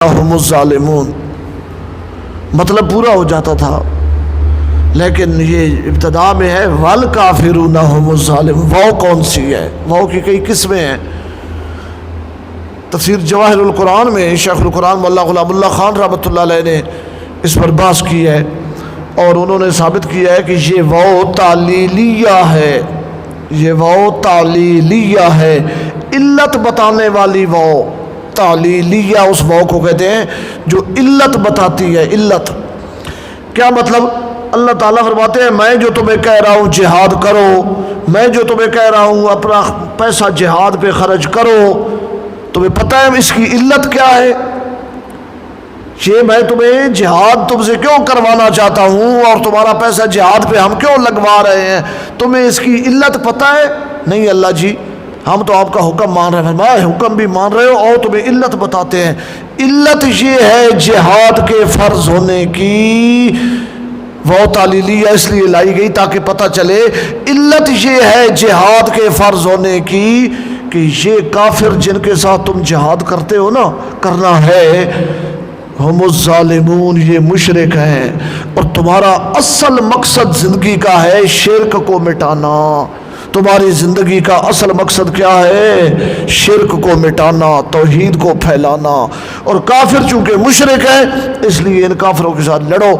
هم الظالمون مطلب پورا ہو جاتا تھا، لیکن یہ ابتدا میں ہے والکافرون هم الظالمون۔ واو کون سی ہے؟ واو کی کئی قسمیں ہیں۔ تفسیر جواہر القرآن میں شیخ القرآن مولانا غلام اللہ خان رحمۃ اللہ علیہ نے اس پر بحث کی ہے، اور انہوں نے ثابت کیا ہے کہ یہ واو تعلیلیہ ہے، یہ واو تعلیلیہ ہے، علت بتانے والی واو۔ تعلیلیہ اس واو کو کہتے ہیں جو علت بتاتی ہے۔ علت کیا مطلب؟ اللہ تعالیٰ فرماتے ہیں میں جو تمہیں کہہ رہا ہوں جہاد کرو، میں جو تمہیں کہہ رہا ہوں اپنا پیسہ جہاد پہ خرچ کرو، تمہیں پتہ ہے اس کی علت کیا ہے؟ یہ میں تمہیں جہاد تم سے کیوں کروانا چاہتا ہوں اور تمہارا پیسہ جہاد پہ ہم کیوں لگوا رہے ہیں، تمہیں اس کی علت پتہ ہے؟ نہیں اللہ جی ہم تو آپ کا حکم مان رہے ہیں۔ فرمایا حکم بھی مان رہے ہو اور تمہیں علت بتاتے ہیں۔ علت یہ ہے جہاد کے فرض ہونے کی، وہ تعلیلیہ اس لیے لائی گئی تاکہ پتہ چلے علت یہ ہے جہاد کے فرض ہونے کی کہ یہ کافر جن کے ساتھ تم جہاد کرتے ہو نا، کرنا ہے، ہم الظالمون یہ مشرک ہیں، اور تمہارا اصل مقصد زندگی کا ہے شرک کو مٹانا۔ تمہاری زندگی کا اصل مقصد کیا ہے؟ شرک کو مٹانا، توحید کو پھیلانا۔ اور کافر چونکہ مشرک ہے اس لیے ان کافروں کے ساتھ لڑو،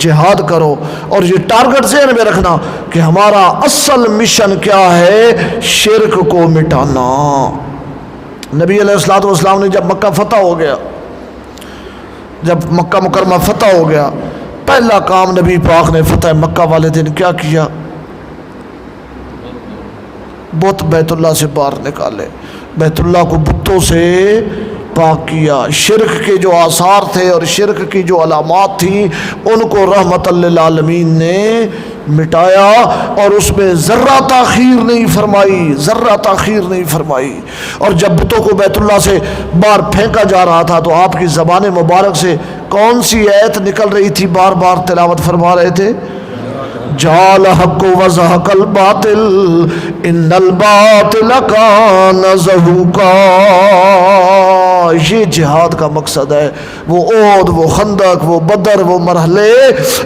جہاد کرو، اور یہ ٹارگٹ ذہن میں رکھنا کہ ہمارا اصل مشن کیا ہے؟ شرک کو مٹانا۔ نبی علیہ الصلوۃ والسلام نے جب مکہ فتح ہو گیا، جب مکہ مکرمہ فتح ہو گیا، پہلا کام نبی پاک نے فتح مکہ والے دن کیا کیا؟ بت بیت اللہ سے باہر نکالے، بیت اللہ کو بتوں سے پاک کیا۔ شرک کے جو آثار تھے اور شرک کی جو علامات تھیں ان کو رحمت للعالمین نے مٹایا، اور اس میں ذرہ تاخیر نہیں فرمائی، ذرہ تاخیر نہیں فرمائی۔ اور جب بتوں کو بیت اللہ سے باہر پھینکا جا رہا تھا تو آپ کی زبان مبارک سے کون سی آیت نکل رہی تھی؟ بار بار تلاوت فرما رہے تھے، جعل حق وزہق الباطل ان الباطل کان زہوقا۔ یہ جہاد کا مقصد ہے۔ وہ احد، وہ خندق، وہ بدر، وہ مرحلے،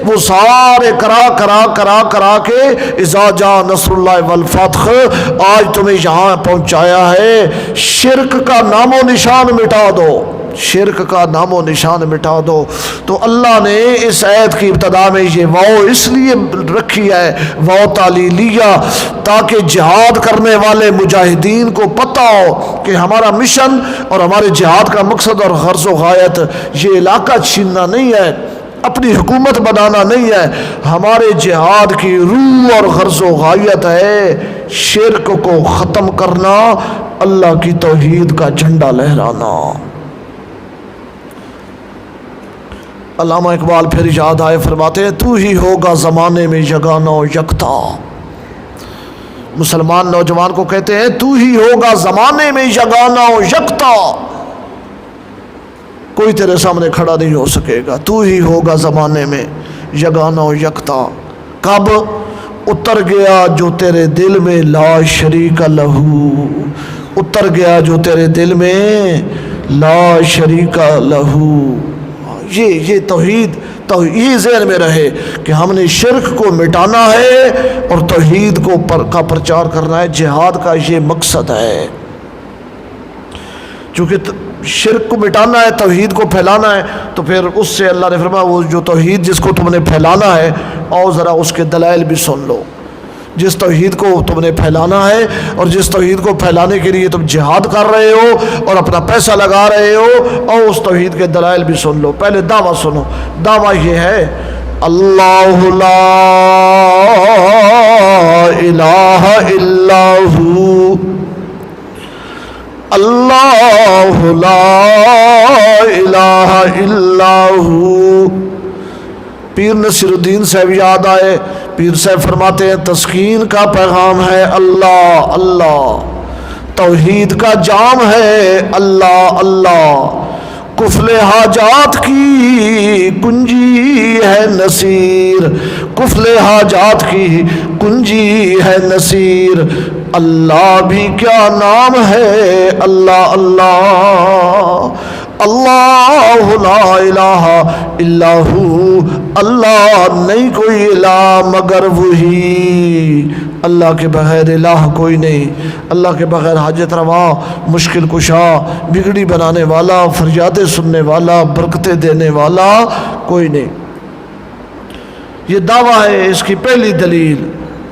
وہ سارے کرا کے اذا جاء نصر اللہ والفتح آج تمہیں یہاں پہنچایا ہے۔ شرک کا نام و نشان مٹا دو، شرک کا نام و نشان مٹا دو۔ تو اللہ نے اس آیت کی ابتدا میں یہ واو اس لیے رکھی ہے، واو تعلیلیہ، تاکہ جہاد کرنے والے مجاہدین کو پتہ ہو کہ ہمارا مشن اور ہمارے جہاد کا مقصد اور غرض و غایت یہ علاقہ چھیننا نہیں ہے، اپنی حکومت بنانا نہیں ہے، ہمارے جہاد کی روح اور غرض و غایت ہے شرک کو ختم کرنا، اللہ کی توحید کا جھنڈا لہرانا۔ علامہ اقبال پھر یاد آئے فرماتے ہیں تو ہی ہوگا زمانے میں یگانہ و یکتا۔ مسلمان نوجوان کو کہتے ہیں تو ہی ہوگا زمانے میں یگانہ و یکتا، کوئی تیرے سامنے کھڑا نہیں ہو سکے گا، تو ہی ہوگا زمانے میں یگانہ و یکتا۔ کب؟ اتر گیا جو تیرے دل میں لا شریک لہو، اتر گیا جو تیرے دل میں لا شریک لہو۔ یہ توحید یہ ذہن میں رہے کہ ہم نے شرک کو مٹانا ہے اور توحید کا پرچار کرنا ہے، جہاد کا یہ مقصد ہے۔ چونکہ شرک کو مٹانا ہے، توحید کو پھیلانا ہے، تو پھر اس سے اللہ نے فرمایا وہ جو توحید جس کو تم نے پھیلانا ہے اور ذرا اس کے دلائل بھی سن لو۔ جس توحید کو تم نے پھیلانا ہے اور جس توحید کو پھیلانے کے لیے تم جہاد کر رہے ہو اور اپنا پیسہ لگا رہے ہو، اور اس توحید کے دلائل بھی سن لو۔ پہلے دعویٰ سنو، دعویٰ یہ ہے اللہ لا الہ الا ہو، اللہ لا الہ الا ہو۔ پیر نصیر الدین صاحب یاد آئے، پیر صاحب فرماتے ہیں تسکین کا پیغام ہے اللہ اللہ، توحید کا جام ہے اللہ اللہ، کفل حاجات کی کنجی ہے نصیر، کفل حاجات کی کنجی ہے نصیر، اللہ بھی کیا نام ہے اللہ اللہ، اللہ لا الہ الا ہو، اللہ نہیں کوئی الہ مگر وہی، اللہ کے بغیر الہ کوئی نہیں، اللہ کے بغیر حاجت روا، مشکل کشا، بگڑی بنانے والا، فریادیں سننے والا، برکتیں دینے والا کوئی نہیں۔ یہ دعویٰ ہے، اس کی پہلی دلیل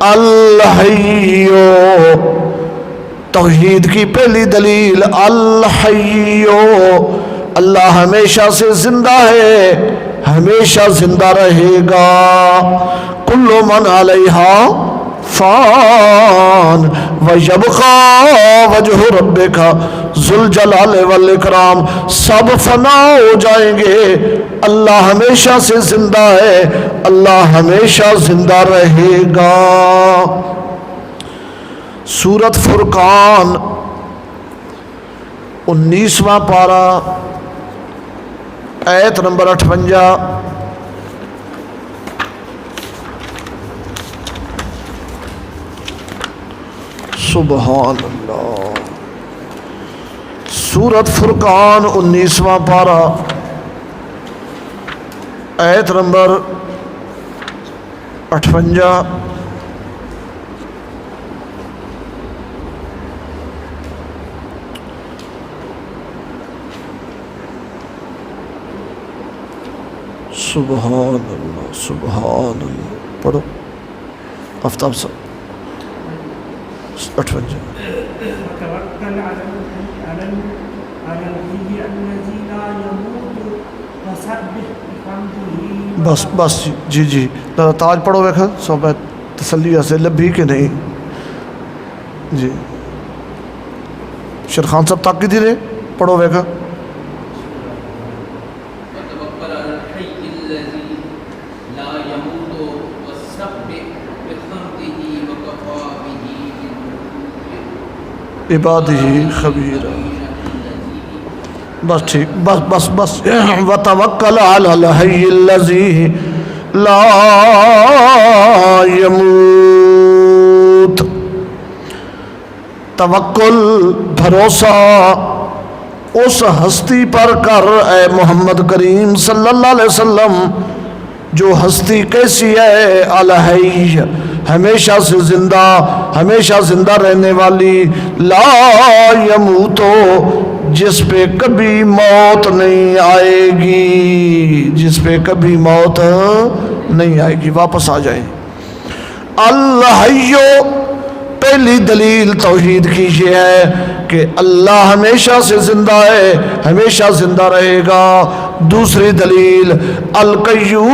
الحیو، توحید کی پہلی دلیل الحیو، اللہ ہمیشہ سے زندہ ہے، ہمیشہ زندہ رہے گا۔ کل من علیہا فان ویبقی وجہ ربک ذو الجلال والاکرام، سب فنا ہو جائیں گے، اللہ ہمیشہ سے زندہ ہے، اللہ ہمیشہ زندہ رہے گا۔ سورۃ فرقان 19واں پارہ آیت نمبر 58۔ سبحان اللہ۔ سورۃ فرقان 19واں پارہ آیت نمبر 58۔ سبحان اللہ، سبحان اللہ، پڑھو آفتاب صاحب 58۔ وتوکل علی الحی الذی لا یموت وسبح بحمدہ۔ بس جی جی، تاج پڑھو ویکھا صحبہ تسلی سے لبھی کہ نہیں جی، شیر خان صاحب تاکی دی رہے پڑھو ویکھا۔ عبادہ خبیر، بس ٹھیک، بس وتوکل علی الحی الذی لا یموت، توکل بھروسہ اس ہستی پر کر اے محمد کریم صلی اللہ علیہ وسلم، جو ہستی کیسی ہے، الحی ہمیشہ سے زندہ، ہمیشہ زندہ رہنے والی، لا یموتو جس پہ کبھی موت نہیں آئے گی، جس پہ کبھی موت نہیں آئے گی، واپس آ جائیں۔ الحیو پہلی دلیل توحید کی یہ ہے کہ اللہ ہمیشہ سے زندہ ہے، ہمیشہ زندہ رہے گا۔ دوسری دلیل القیوم،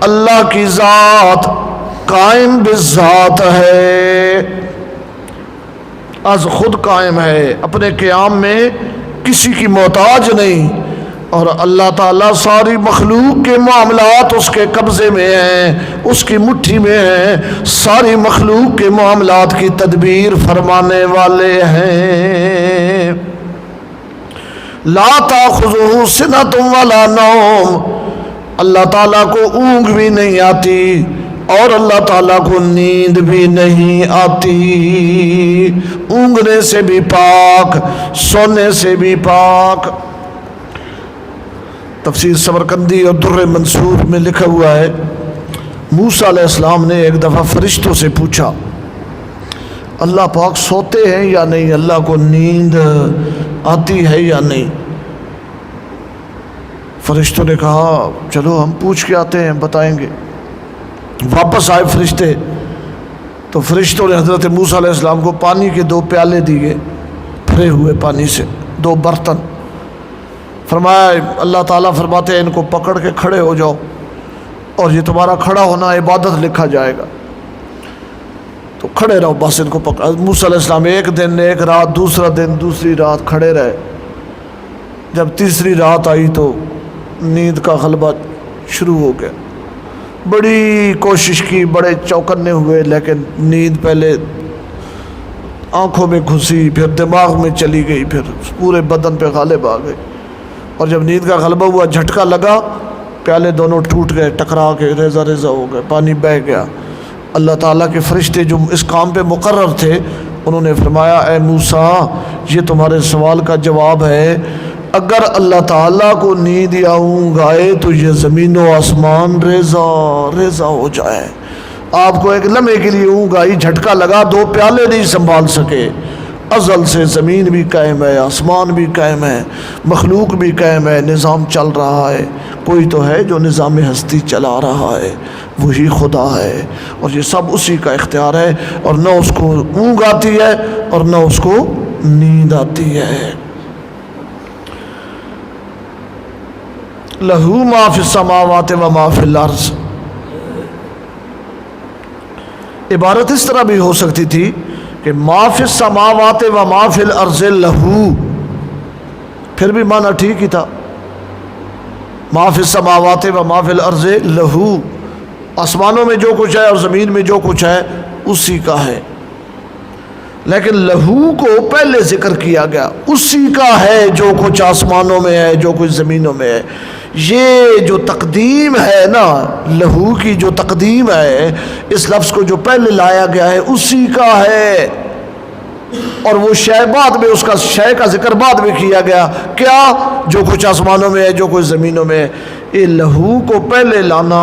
اللہ کی ذات قائم بالذات ہے، از خود قائم ہے، اپنے قیام میں کسی کی محتاج نہیں، اور اللہ تعالیٰ ساری مخلوق کے معاملات اس کے قبضے میں ہیں، اس کی مٹھی میں ہیں، ساری مخلوق کے معاملات کی تدبیر فرمانے والے ہیں۔ لا تأخذہ سنۃ ولا نوم، اللہ تعالیٰ کو اونگ بھی نہیں آتی اور اللہ تعالیٰ کو نیند بھی نہیں آتی، اونگنے سے بھی پاک، سونے سے بھی پاک۔ تفسیر سمرقندی اور در منصور میں لکھا ہوا ہے، موسیٰ علیہ السلام نے ایک دفعہ فرشتوں سے پوچھا اللہ پاک سوتے ہیں یا نہیں، اللہ کو نیند آتی ہے یا نہیں؟ فرشتوں نے کہا چلو ہم پوچھ کے آتے ہیں، بتائیں گے۔ واپس آئے فرشتے تو فرشتوں نے حضرت موسیٰ علیہ السلام کو پانی کے 2 پیالے دیے، بھرے ہوئے پانی سے 2 برتن، فرمایا اللہ تعالیٰ فرماتے ہیں ان کو پکڑ کے کھڑے ہو جاؤ اور یہ تمہارا کھڑا ہونا عبادت لکھا جائے گا، تو کھڑے رہو بس ان کو پکڑ۔ موسیٰ علیہ السلام 1 دن 1 رات، دوسرا دن دوسری رات کھڑے رہے، جب تیسری رات آئی تو نیند کا غلبہ شروع ہو گیا، بڑی کوشش کی، بڑے چوکنے ہوئے، لیکن نیند پہلے آنکھوں میں گھسی، پھر دماغ میں چلی گئی، پھر پورے بدن پہ غالب آ گئی، اور جب نیند کا غلبہ ہوا، جھٹکا لگا، پیالے دونوں ٹوٹ گئے، ٹکرا کے ریزہ ریزہ ہو گئے، پانی بہہ گیا۔ اللہ تعالیٰ کے فرشتے جو اس کام پہ مقرر تھے انہوں نے فرمایا اے موسیٰ یہ تمہارے سوال کا جواب ہے، اگر اللہ تعالیٰ کو نیند یا اونگ آئے تو یہ زمین و آسمان ریزہ ریزہ ہو جائے۔ آپ کو ایک لمحے کے لیے اونگ آئی، جھٹکا لگا، 2 پیالے نہیں سنبھال سکے۔ ازل سے زمین بھی قائم ہے، آسمان بھی قائم ہے، مخلوق بھی قائم ہے، نظام چل رہا ہے۔ کوئی تو ہے جو نظام ہستی چلا رہا ہے، وہی خدا ہے، اور یہ سب اسی کا اختیار ہے، اور نہ اس کو اونگ آتی ہے اور نہ اس کو نیند آتی ہے۔ لہو ما فی السماوات و ما فی الارض، عبارت اس طرح بھی ہو سکتی تھی کہ ما فی السماوات و ما فی الارض لہو، پھر بھی معنی ٹھیک ہی تھا۔ ما فی السماوات و ما فی الارض لہو، آسمانوں میں جو کچھ ہے اور زمین میں جو کچھ ہے اسی کا ہے، لیکن لہو کو پہلے ذکر کیا گیا، اسی کا ہے جو کچھ آسمانوں میں ہے، جو کچھ زمینوں میں ہے۔ یہ جو تقدیم ہے نا، لہو کی جو تقدیم ہے، اس لفظ کو جو پہلے لایا گیا ہے اسی کا ہے، اور وہ شے بعد میں، اس کا شے کا ذکر بعد میں کیا گیا، کیا؟ جو کچھ آسمانوں میں ہے، جو کچھ زمینوں میں ہے۔ یہ لہو کو پہلے لانا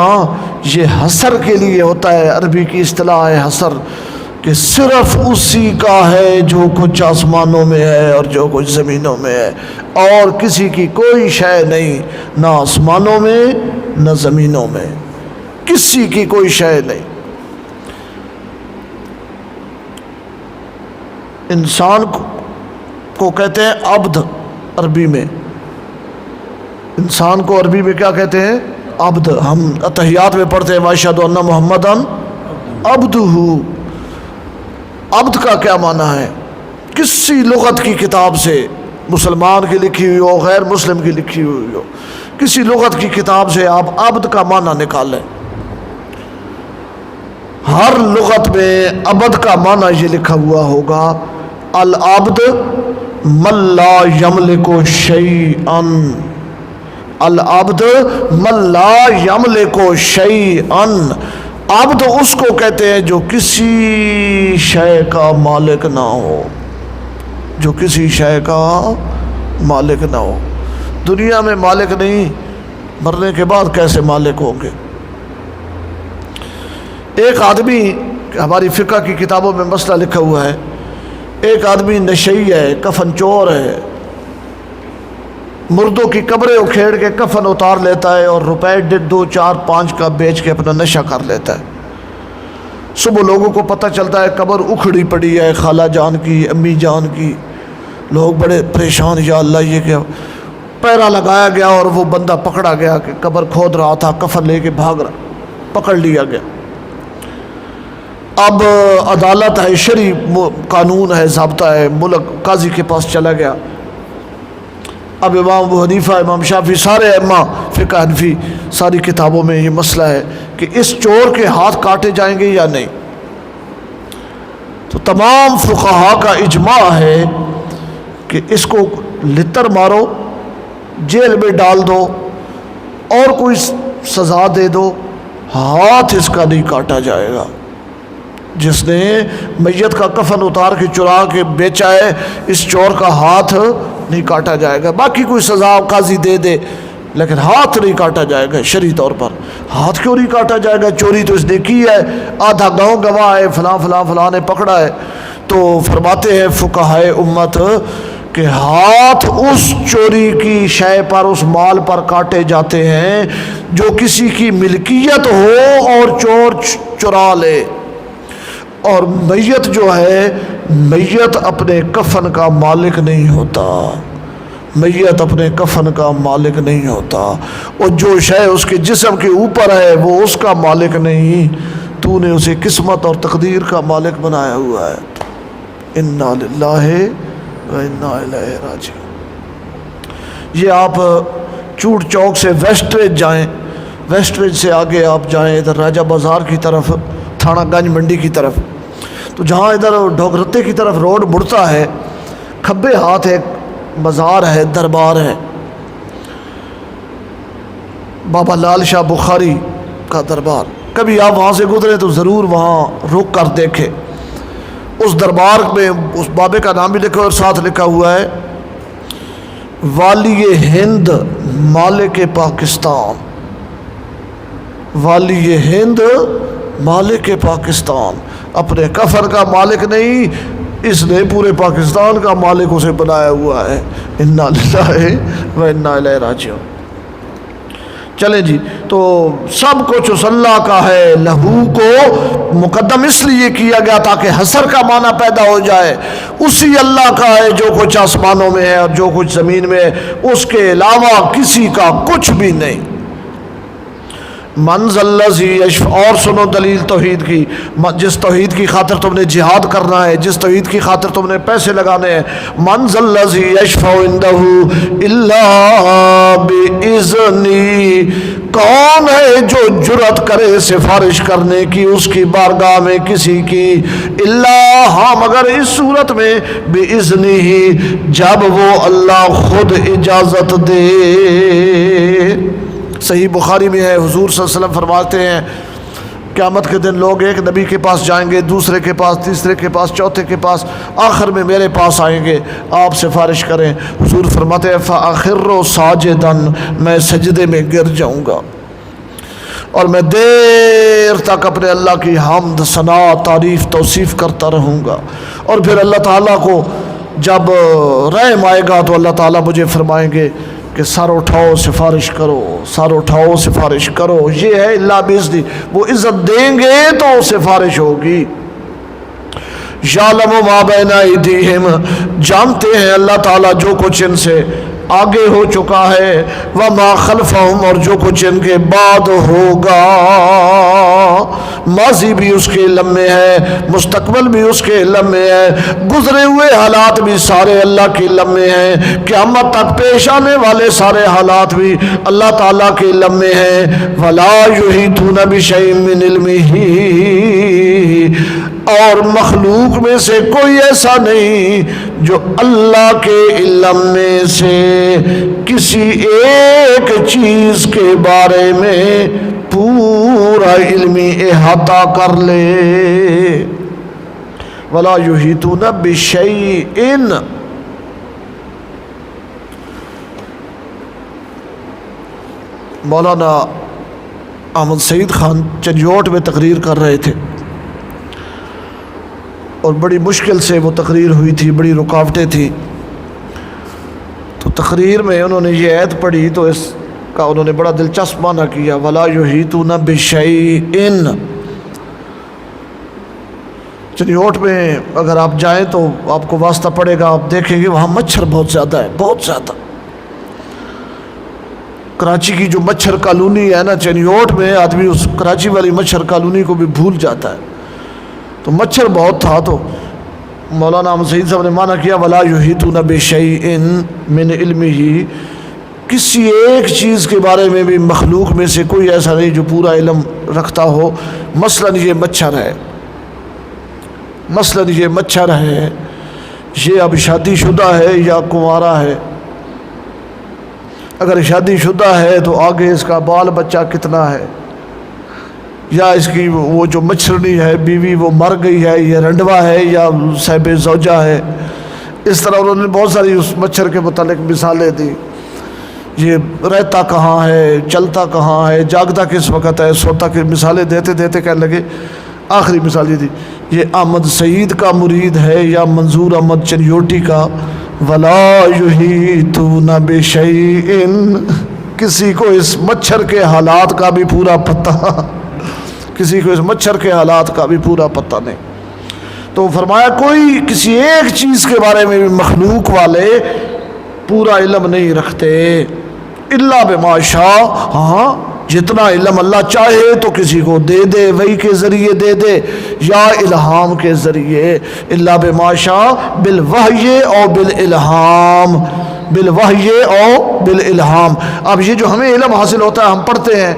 یہ حصر کے لیے ہوتا ہے، عربی کی اصطلاح ہے حصر، کہ صرف اسی کا ہے جو کچھ آسمانوں میں ہے اور جو کچھ زمینوں میں ہے، اور کسی کی کوئی شے نہیں، نہ آسمانوں میں نہ زمینوں میں، کسی کی کوئی شے نہیں۔ انسان کو کہتے ہیں عبد، عربی میں انسان کو عربی میں کیا کہتے ہیں؟ عبد۔ ہم اتحیات میں پڑھتے ہیں واشہد ان محمدً عبدہ، عبد کا کیا معنی ہے؟ کسی لغت کی کتاب سے، مسلمان کی لکھی ہوئی ہو، غیر مسلم کی لکھی ہوئی ہو، کسی لغت کی کتاب سے آپ عبد کا معنی نکالیں، ہر لغت میں عبد کا معنی یہ لکھا ہوا ہوگا، العبد من لا یملک شیئا، العبد من لا یملک شیئا، عبد اس کو کہتے ہیں جو کسی شے کا مالک نہ ہو، جو کسی شے کا مالک نہ ہو۔ دنیا میں مالک نہیں، مرنے کے بعد کیسے مالک ہوں گے؟ ایک آدمی، ہماری فقہ کی کتابوں میں مسئلہ لکھا ہوا ہے، ایک آدمی نشئی ہے، کفن چور ہے، مردوں کی قبریں اکھیڑ کے کفن اتار لیتا ہے اور روپے 2 4 5 کا بیچ کے اپنا نشہ کر لیتا ہے۔ صبح لوگوں کو پتہ چلتا ہے قبر اکھڑی پڑی ہے، خالہ جان کی، امی جان کی، لوگ بڑے پریشان، یا اللہ یہ کیا؟ پیرا لگایا گیا اور وہ بندہ پکڑا گیا کہ قبر کھود رہا تھا، کفن لے کے بھاگ رہا، پکڑ لیا گیا۔ اب عدالت ہے، شرعی قانون ہے، ضابطہ ہے، ملک قاضی کے پاس چلا گیا۔ اب امام ابو حنیفہ، امام شافعی، سارے ائمہ فقہ حنفی، ساری کتابوں میں یہ مسئلہ ہے کہ اس چور کے ہاتھ کاٹے جائیں گے یا نہیں۔ تو تمام فقہا کا اجماع ہے کہ اس کو لتر مارو، جیل میں ڈال دو، اور کوئی سزا دے دو، ہاتھ اس کا نہیں کاٹا جائے گا۔ جس نے میت کا کفن اتار کے چرا کے بیچا ہے، اس چور کا ہاتھ نہیں کاٹا جائے گا۔ باقی کوئی سزا قاضی دے دے، لیکن ہاتھ نہیں کاٹا جائے گا شرعی طور پر۔ ہاتھ کیوں نہیں کاٹا جائے گا؟ چوری تو اس نے کی ہے، آدھا گاؤں گواہ ہے، فلاں فلاں فلاں نے پکڑا ہے۔ تو فرماتے ہیں فقہائے امت کہ ہاتھ اس چوری کی شے پر، اس مال پر کاٹے جاتے ہیں جو کسی کی ملکیت ہو اور چور چرا لے۔ اور میت جو ہے، میت اپنے کفن کا مالک نہیں ہوتا، میت اپنے کفن کا مالک نہیں ہوتا، اور جو شے اس کے جسم کے اوپر ہے وہ اس کا مالک نہیں، تو نے اسے قسمت اور تقدیر کا مالک بنایا ہوا ہے۔ انا للہ و انا الیہ راجعون۔ یہ آپ چوٹ چوک سے ویسٹریج جائیں، ویسٹریج سے آگے آپ جائیں ادھر راجہ بازار کی طرف، تھانہ گنج منڈی کی طرف، تو جہاں ادھر ڈھوگرتے کی طرف روڈ مڑتا ہے، کھبے ہاتھ ایک بازار ہے، دربار ہے، بابا لال شاہ بخاری کا دربار۔ کبھی آپ وہاں سے گزرے تو ضرور وہاں رک کر دیکھیں۔ اس دربار میں اس بابے کا نام بھی لکھا اور ساتھ لکھا ہوا ہے والی ہند مالک پاکستان، والی ہند مالک پاکستان، اپنے کفر کا مالک نہیں، اس نے پورے پاکستان کا مالک اسے بنایا ہوا ہے۔ انا للہ و انا الیہ راجعون۔ چلیں جی، تو سب کچھ اس اللہ کا ہے، لہو کو مقدم اس لیے کیا گیا تاکہ حصر کا معنی پیدا ہو جائے، اسی اللہ کا ہے جو کچھ آسمانوں میں ہے اور جو کچھ زمین میں ہے، اس کے علاوہ کسی کا کچھ بھی نہیں۔ من ذا الذی یشفع، اور سنو دلیل توحید کی، جس توحید کی خاطر تم نے جہاد کرنا ہے، جس توحید کی خاطر تم نے پیسے لگانے ہیں، من ذا الذی یشفع عندہ الا باذنہ، کون ہے جو جرأت کرے سفارش کرنے کی اس کی بارگاہ میں کسی کی، الا، ہاں مگر اس صورت میں، باذنہ، جب وہ اللہ خود اجازت دے۔ صحیح بخاری میں ہے، حضور صلی اللہ علیہ وسلم فرماتے ہیں قیامت کے دن لوگ ایک نبی کے پاس جائیں گے، دوسرے کے پاس، تیسرے کے پاس، چوتھے کے پاس، آخر میں میرے پاس آئیں گے، آپ سفارش کریں۔ حضور فرماتے ہیں فَأَخِرُّ سَاجِدًا، میں سجدے میں گر جاؤں گا اور میں دیر تک اپنے اللہ کی حمد، ثنا، تعریف، توصیف کرتا رہوں گا، اور پھر اللہ تعالیٰ کو جب رحم آئے گا تو اللہ تعالیٰ مجھے فرمائیں گے کہ سر اٹھاؤ سفارش کرو، سر اٹھاؤ سفارش کرو۔ یہ ہے اللہ باذنہ، وہ عزت دیں گے تو سفارش ہوگی۔ یعلم ما بین ایدیہم، جانتے ہیں اللہ تعالیٰ جو کچھ ان سے آگے ہو چکا ہے، وما خلفہم، اور جو کچھ ان کے بعد ہوگا، ماضی بھی اس کے علم میں ہے، مستقبل بھی اس کے علم میں ہے، گزرے ہوئے حالات بھی سارے اللہ کے علم میں ہیں، قیامت تک پیش آنے والے سارے حالات بھی اللہ تعالیٰ کے علم میں ہیں۔ ولا یحیطون بشیء من علمہ، اور مخلوق میں سے کوئی ایسا نہیں جو اللہ کے علم میں سے کسی ایک چیز کے بارے میں پورا علمی احاطہ کر لے۔ ولا یحیطون بشیء، مولانا احمد سعید خان چنجوٹ میں تقریر کر رہے تھے اور بڑی مشکل سے وہ تقریر ہوئی تھی، بڑی رکاوٹیں تھیں، تو تقریر میں انہوں نے یہ آیت پڑھی تو اس کا انہوں نے بڑا دلچسپ معنی کیا، ولا یحیطون بشیء۔ چنیوٹ میں اگر آپ جائیں تو آپ کو واسطہ پڑے گا، آپ دیکھیں گے وہاں مچھر بہت زیادہ ہے، بہت زیادہ۔ کراچی کی جو مچھر کالونی ہے نا چنیوٹ میں، آدمی اس کراچی والی مچھر کالونی کو بھی بھول جاتا ہے، تو مچھر بہت تھا۔ تو مولانا احمد سعید صاحب نے معنی کیا ولا یحیطون بشیء من علمہ، کسی ایک چیز کے بارے میں بھی مخلوق میں سے کوئی ایسا نہیں جو پورا علم رکھتا ہو۔ مثلا یہ مچھر ہے، مثلا یہ مچھر ہے، یہ اب شادی شدہ ہے یا کنوارا ہے؟ اگر شادی شدہ ہے تو آگے اس کا بال بچہ کتنا ہے، یا اس کی وہ جو مچھرنی ہے بیوی وہ مر گئی ہے، یہ رنڈوا ہے یا صاحب زوجہ ہے۔ اس طرح انہوں نے بہت ساری اس مچھر کے متعلق مثالیں دی، یہ رہتا کہاں ہے، چلتا کہاں ہے، جاگتا کس وقت ہے، سوتا کی مثالیں دیتے دیتے کہنے لگے آخری مثال یہ تھی، یہ احمد سعید کا مرید ہے یا منظور احمد چنیوٹی کا؟ ولا یحیطون بشیء، کسی کو اس مچھر کے حالات کا بھی پورا پتہ، کسی کو اس مچھر کے حالات کا بھی پورا پتہ نہیں۔ تو فرمایا کوئی کسی ایک چیز کے بارے میں بھی مخلوق والے پورا علم نہیں رکھتے، الا بما شاء، ہاں جتنا علم اللہ چاہے تو کسی کو دے دے، وحی کے ذریعے دے دے یا الہام کے ذریعے، الا بما شاء بالوحی او بالالہام، بالوحی او بالالہام۔ اب یہ جو ہمیں علم حاصل ہوتا ہے، ہم پڑھتے ہیں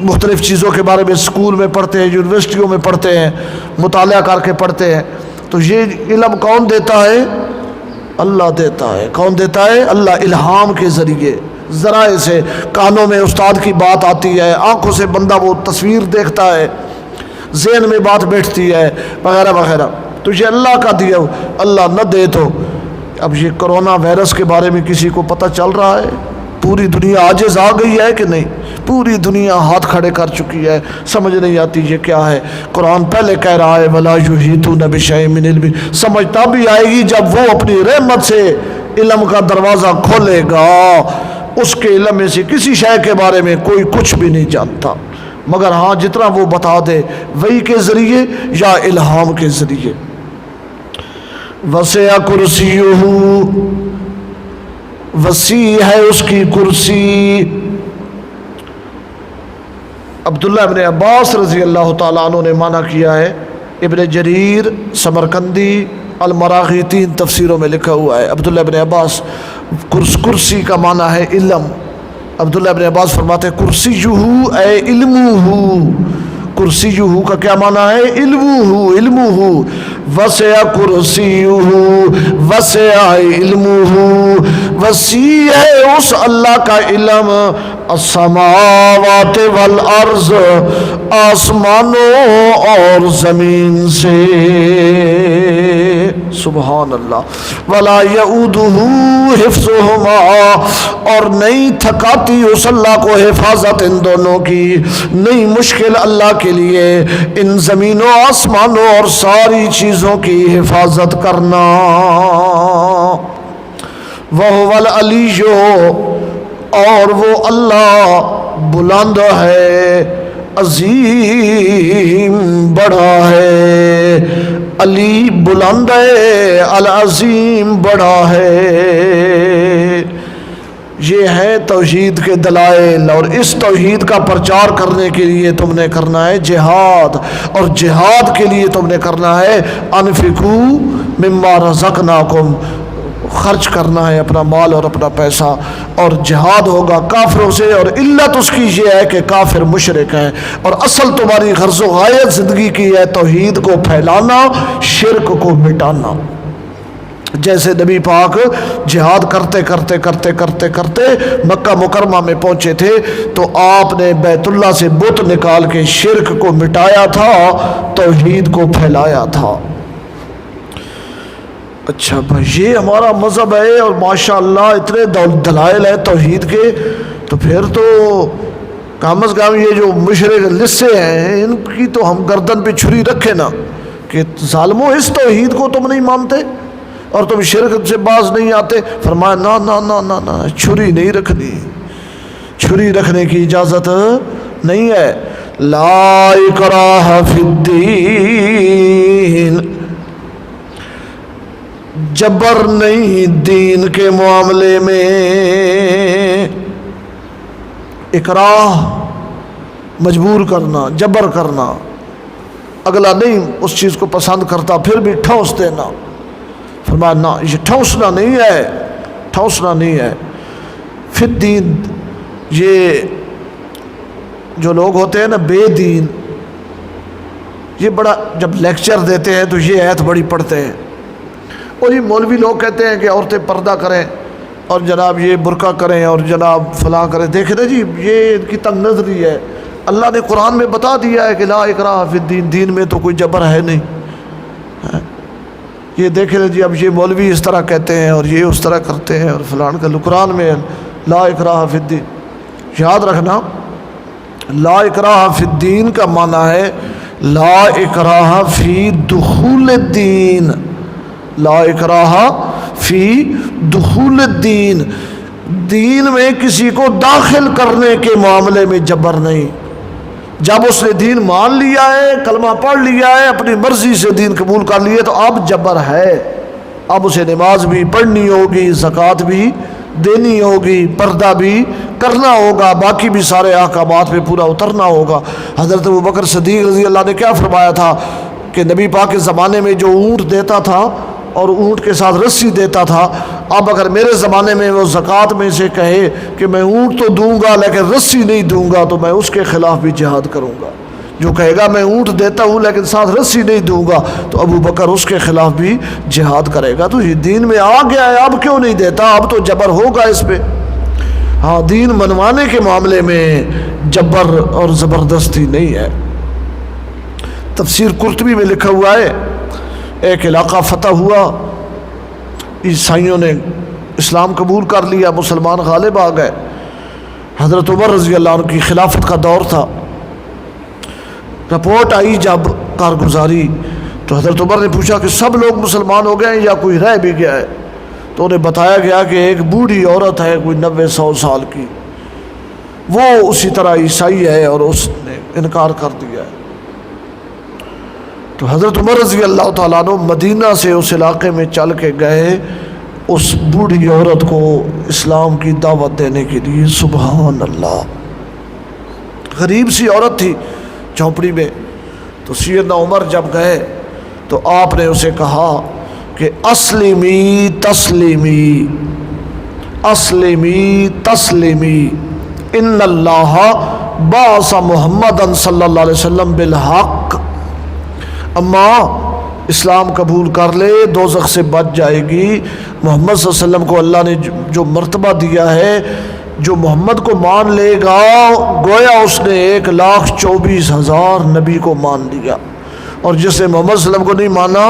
مختلف چیزوں کے بارے میں، اسکول میں پڑھتے ہیں، یونیورسٹیوں میں پڑھتے ہیں، مطالعہ کر کے پڑھتے ہیں، تو یہ علم کون دیتا ہے؟ اللہ دیتا ہے۔ کون دیتا ہے؟ اللہ، الہام کے ذریعے، ذرائع سے، کانوں میں استاد کی بات آتی ہے، آنکھوں سے بندہ وہ تصویر دیکھتا ہے، ذہن میں بات بیٹھتی ہے، وغیرہ وغیرہ۔ تجھے اللہ کا دیا ہو، اللہ نہ دے تو۔ اب یہ کرونا وائرس کے بارے میں کسی کو پتہ چل رہا ہے؟ پوری دنیا عاجز آ گئی ہے کہ نہیں؟ پوری دنیا ہاتھ کھڑے کر چکی ہے، سمجھ نہیں آتی یہ کیا ہے۔ قرآن پہلے کہہ رہا ہے وَلَا يُحِيطُونَ بِشَيْءٍ مِّنْ عِلْمِهِ، سمجھ تب بھی آئے گی جب وہ اپنی رحمت سے علم کا دروازہ کھولے گا۔ اس کے علم میں سے کسی شے کے بارے میں کوئی کچھ بھی نہیں جانتا، مگر ہاں جتنا وہ بتا دے وحی کے ذریعے یا الہام کے ذریعے۔ وسع کرسیہ، وسیع ہے اس کی کرسی۔ عبداللہ ابن عباس رضی اللہ تعالیٰ عنہ نے معنی کیا ہے، ابن جریر سمرقندی المراغی 3 تفسیروں میں لکھا ہوا ہے۔ عبداللہ ابن عباس کرسی کا معنی ہے علم۔ عبداللہ ابن عباس فرماتے ہیں کرسیہ اے علمہ، کرسیہ کا کیا معنی ہے؟ علمہ۔ وسع کرسیہ، وسع علمہ، وسیع ہے اس اللہ کا علم، السماوات والارض، آسمانوں اور زمین سے۔ سبحان اللہ۔ ولا یعودہ حفظہما، اور نہیں تھکاتی اس اللہ کو حفاظت ان دونوں کی، نہیں مشکل اللہ کے لیے ان زمینوں آسمانوں اور ساری چیزوں کی حفاظت کرنا۔ وَهُوَ الْعَلِيُّ، اور وہ اللہ بلند ہے، عظیم بڑا ہے۔ علی بلند ہے، العظیم بڑا ہے۔ یہ ہے توحید کے دلائل، اور اس توحید کا پرچار کرنے کے لیے تم نے کرنا ہے جہاد، اور جہاد کے لیے تم نے کرنا ہے انفقوا مما رزقناکم، خرچ کرنا ہے اپنا مال اور اپنا پیسہ، اور جہاد ہوگا کافروں سے۔ اور علت اس کی یہ ہے کہ کافر مشرک ہیں، اور اصل تمہاری غرض و غایت زندگی کی ہے توحید کو پھیلانا، شرک کو مٹانا۔ جیسے نبی پاک جہاد کرتے کرتے کرتے کرتے کرتے مکہ مکرمہ میں پہنچے تھے تو آپ نے بیت اللہ سے بت نکال کے شرک کو مٹایا تھا، توحید کو پھیلایا تھا۔ اچھا بھائی یہ ہمارا مذہب ہے اور ماشاءاللہ اتنے دلائل ہیں توحید کے، تو پھر تو کم از کم یہ جو مشرک لسے ہیں ان کی تو ہم گردن پہ چھری رکھے نا کہ ظالموں اس توحید کو تم نہیں مانتے اور تم شرک سے باز نہیں آتے۔ فرمایا نا نا نا نا نا، چھری نہیں رکھنی، چھری رکھنے کی اجازت نہیں ہے۔ لا اکراہ فی الدین، جبر نہیں دین کے معاملے میں۔ اکراہ مجبور کرنا، جبر کرنا، اگلا نہیں اس چیز کو پسند کرتا پھر بھی ٹھونس دینا۔ فرمایا نا یہ ٹھونسنا نہیں ہے، ٹھونسنا نہیں ہے۔ فی الدین، یہ جو لوگ ہوتے ہیں نا بے دین، یہ بڑا جب لیکچر دیتے ہیں تو یہ آیت بڑی پڑھتے ہیں، اور یہ مولوی لوگ کہتے ہیں کہ عورتیں پردہ کریں اور جناب یہ برقع کریں اور جناب فلاں کریں۔ دیکھیں نا جی یہ ان کی تنگ نظری ہے۔ اللہ نے قرآن میں بتا دیا ہے کہ لا اکراہ فی الدین، دین میں تو کوئی جبر ہے نہیں۔ یہ دیکھیں نا جی اب یہ مولوی اس طرح کہتے ہیں اور یہ اس طرح کرتے ہیں اور فلان کا قرآن میں لا اکراہ فی الدین۔ یاد رکھنا لا اکراہ فی الدین کا معنی ہے لا اکراہ فی دخول الدین، لا اکراہ فی دخول الدین، دین میں کسی کو داخل کرنے کے معاملے میں جبر نہیں۔ جب اس نے دین مان لیا ہے، کلمہ پڑھ لیا ہے، اپنی مرضی سے دین قبول کر لیا تو اب جبر ہے، اب اسے نماز بھی پڑھنی ہوگی، زکوٰۃ بھی دینی ہوگی، پردہ بھی کرنا ہوگا، باقی بھی سارے احکامات پہ پورا اترنا ہوگا۔ حضرت ابوبکر صدیق رضی اللہ نے کیا فرمایا تھا کہ نبی پاک کے زمانے میں جو اونٹ دیتا تھا اور اونٹ کے ساتھ رسی دیتا تھا، اب اگر میرے زمانے میں وہ زکوٰۃ میں سے کہے کہ میں اونٹ تو دوں گا لیکن رسی نہیں دوں گا تو میں اس کے خلاف بھی جہاد کروں گا۔ جو کہے گا میں اونٹ دیتا ہوں لیکن ساتھ رسی نہیں دوں گا تو ابو بکر اس کے خلاف بھی جہاد کرے گا۔ تو یہ دین میں آ گیا ہے، اب کیوں نہیں دیتا؟ اب تو جبر ہوگا اس پہ۔ ہاں دین منوانے کے معاملے میں جبر اور زبردستی نہیں ہے۔ تفسیر قرطبی میں لکھا ہوا ہے ایک علاقہ فتح ہوا، عیسائیوں نے اسلام قبول کر لیا، مسلمان غالب آ گئے۔ حضرت عمر رضی اللہ عنہ کی خلافت کا دور تھا۔ رپورٹ آئی جب کارگزاری، تو حضرت عمر نے پوچھا کہ سب لوگ مسلمان ہو گئے ہیں یا کوئی رہ بھی گیا ہے؟ تو انہیں بتایا گیا کہ ایک بوڑھی عورت ہے کوئی 90-100 سال کی، وہ اسی طرح عیسائی ہے اور اس نے انکار کر دیا ہے۔ تو حضرت عمر رضی اللہ تعالیٰ عنہ مدینہ سے اس علاقے میں چل کے گئے اس بوڑھی عورت کو اسلام کی دعوت دینے کے لیے۔ سبحان اللہ، غریب سی عورت تھی جھونپڑی میں۔ تو سیدنا عمر جب گئے تو آپ نے اسے کہا کہ اسلمی تسلیمی، اسلمی تسلیمی، ان اللہ بعث محمدا صلی اللہ علیہ وسلم بالحق، اما اسلام قبول کر لے دوزخ سے بچ جائے گی۔ محمد صلی اللہ علیہ وسلم کو اللہ نے جو مرتبہ دیا ہے، جو محمد کو مان لے گا گویا اس نے 1,24,000 نبی کو مان لیا، اور جس نے محمد صلی اللہ علیہ وسلم کو نہیں مانا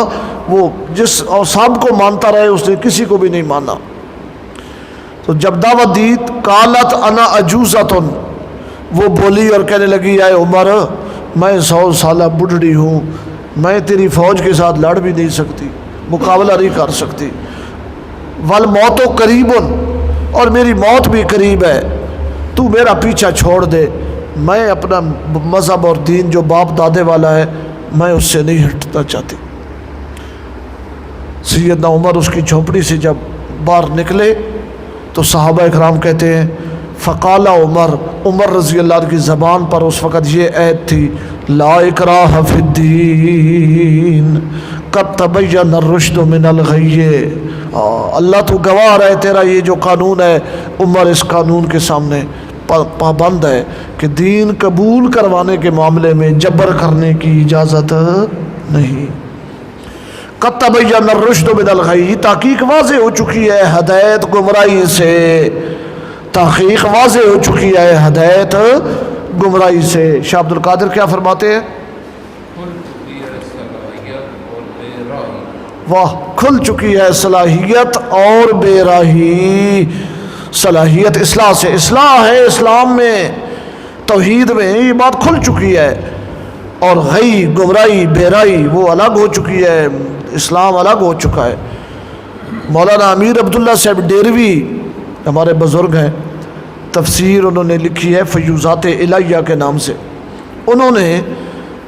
وہ جس اور سب کو مانتا رہے، اس نے کسی کو بھی نہیں مانا۔ تو جب دعوت دی، قالت انا عجوزۃ، وہ بولی اور کہنے لگی اے عمر میں 100 سالہ بڈھڑی ہوں، میں تیری فوج کے ساتھ لڑ بھی نہیں سکتی، مقابلہ نہیں کر سکتی، والموت قریب، اور میری موت بھی قریب ہے، تو میرا پیچھا چھوڑ دے، میں اپنا مذہب اور دین جو باپ دادے والا ہے میں اس سے نہیں ہٹنا چاہتی۔ سیدنا عمر اس کی جھونپڑی سے جب باہر نکلے تو صحابہ اکرام کہتے ہیں فقال عمر، عمر رضی اللہ عنہ کی زبان پر اس وقت یہ عید تھی، لا اکراہ فی الدین قد تبین الرشد من الغی، اللہ تو گواہ رہے تیرا یہ جو قانون ہے، عمر اس قانون کے سامنے پابند ہے کہ دین قبول کروانے کے معاملے میں جبر کرنے کی اجازت نہیں۔ قد تبین الرشد من الغی، تحقیق واضح ہو چکی ہے ہدایت گمراہی سے، تحقیق واضح ہو چکی ہے ہدایت گمراہی سے۔ شاہ عبد القادر کیا فرماتے ہیں؟ واہ، کھل چکی ہے صلاحیت اور بے راہی۔ صلاحیت اصلاح سے، اصلاح ہے اسلام میں، توحید میں، یہ بات کھل چکی ہے، اور غی گمراہی بے راہی وہ الگ ہو چکی ہے، اسلام الگ ہو چکا ہے۔ مولانا امیر عبداللہ صاحب ڈیروی ہمارے بزرگ ہیں، تفسیر انہوں نے لکھی ہے فیوزات الہیہ کے نام سے، انہوں نے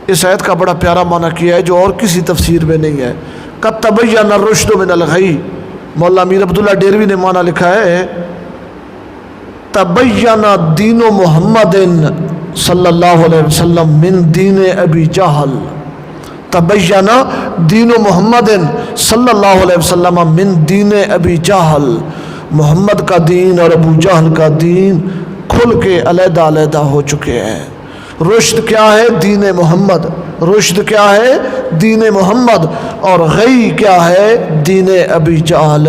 اس آیت کا بڑا پیارا معنی کیا ہے جو اور کسی تفسیر میں نہیں ہے۔ قد تبین الرشد من الغی، مولانا امیر عبداللہ ڈیروی نے معنی لکھا ہے تبین دین محمد صلی اللہ علیہ وسلم من دین ابی جہل، تبین دین محمد صلی اللہ علیہ وسلم من دین ابی جہل، محمد کا دین اور ابو جہل کا دین کھل کے علیحدہ علیحدہ ہو چکے ہیں۔ رشد کیا ہے؟ دین محمد، رشد کیا ہے؟ دین محمد، اور غی کیا ہے؟ دین ابی جہل،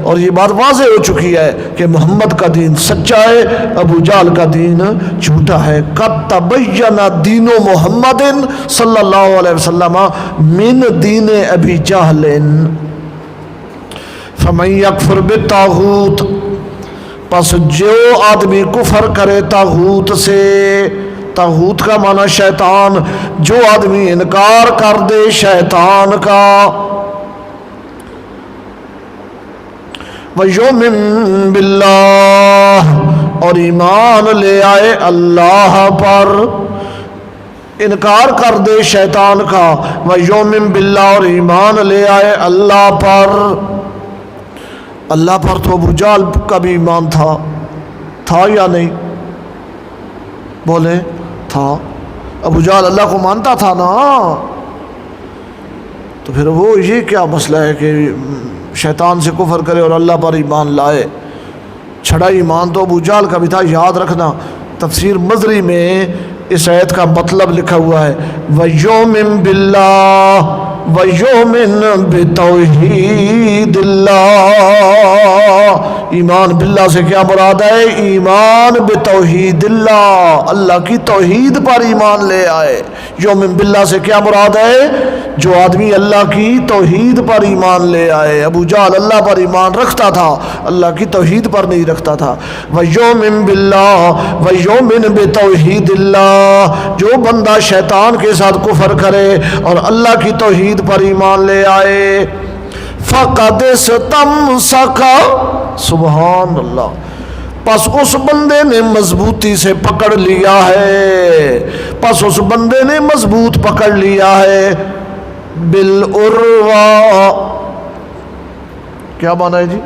اور یہ بات واضح ہو چکی ہے کہ محمد کا دین سچا ہے، ابو جہل کا دین جھوٹا ہے۔ قد تبین دین محمد صلی اللہ علیہ وسلم من دین ابی جہل فمن یکفر بالطاغوت، پس جو آدمی کفر کرے طاغوت سے، طاغوت کا معنی شیطان، جو آدمی انکار کر دے شیطان کا، وَيُؤْمِن بِاللَّهِ، اور ایمان لے آئے اللہ پر، انکار کر دے شیطان کا، وَيُؤْمِن بِاللَّهِ، اور ایمان لے آئے اللہ پر۔ اللہ پر تو ابو جہل کا بھی ایمان تھا یا نہیں؟ بولے تھا، ابو جہل اللہ کو مانتا تھا نا، تو پھر وہ یہ کیا مسئلہ ہے کہ شیطان سے کفر کرے اور اللہ پر ایمان لائے؟ چھڑا ایمان تو ابو جہل کا بھی تھا، یاد رکھنا۔ تفسیر مزری میں اس آیت کا مطلب لکھا ہوا ہے وَيُؤْمِن بِاللَّهِ وَيُؤْمِن بِتَوْحِيدِ اللَّهِ، ایمان باللہ سے کیا مراد ہے؟ ایمان بتوحید اللہ، اللہ کی توحید پر ایمان لے آئے۔ یومن باللہ سے کیا مراد ہے؟ جو آدمی اللہ کی توحید پر ایمان لے آئے. ابو جہل اللہ پر ایمان رکھتا تھا, اللہ کی توحید پر نہیں رکھتا تھا. وَيُؤْمِن بِاللَّهِ وَيُؤْمِن بِتَوْحِيدِ اللَّهِ, جو بندہ شیطان کے ساتھ کفر کرے اور اللہ کی توحید پر ایمان لے آئے, فَقَدِ اسْتَمْسَكَ, سبحان اللہ, پس اس بندے نے مضبوطی سے پکڑ لیا ہے, پس اس بندے نے مضبوط پکڑ لیا ہے, بالعروہ, کیا مانا ہے جی؟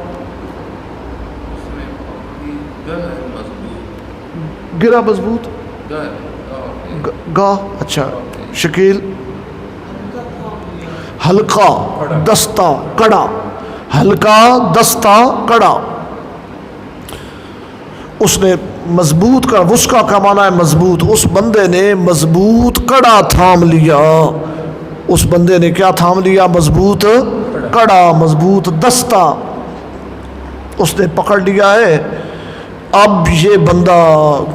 گرا مضبوط, گا, اچھا, شکیل, ہلکا, دستہ, کڑا, ہلکا, دستہ, کڑا. اس نے مضبوط کا, وسکا کا معنی ہے مضبوط, اس بندے نے مضبوط کڑا تھام لیا. اس بندے نے کیا تھام لیا؟ مضبوط کڑا, مضبوط دستہ اس نے پکڑ لیا ہے. اب یہ بندہ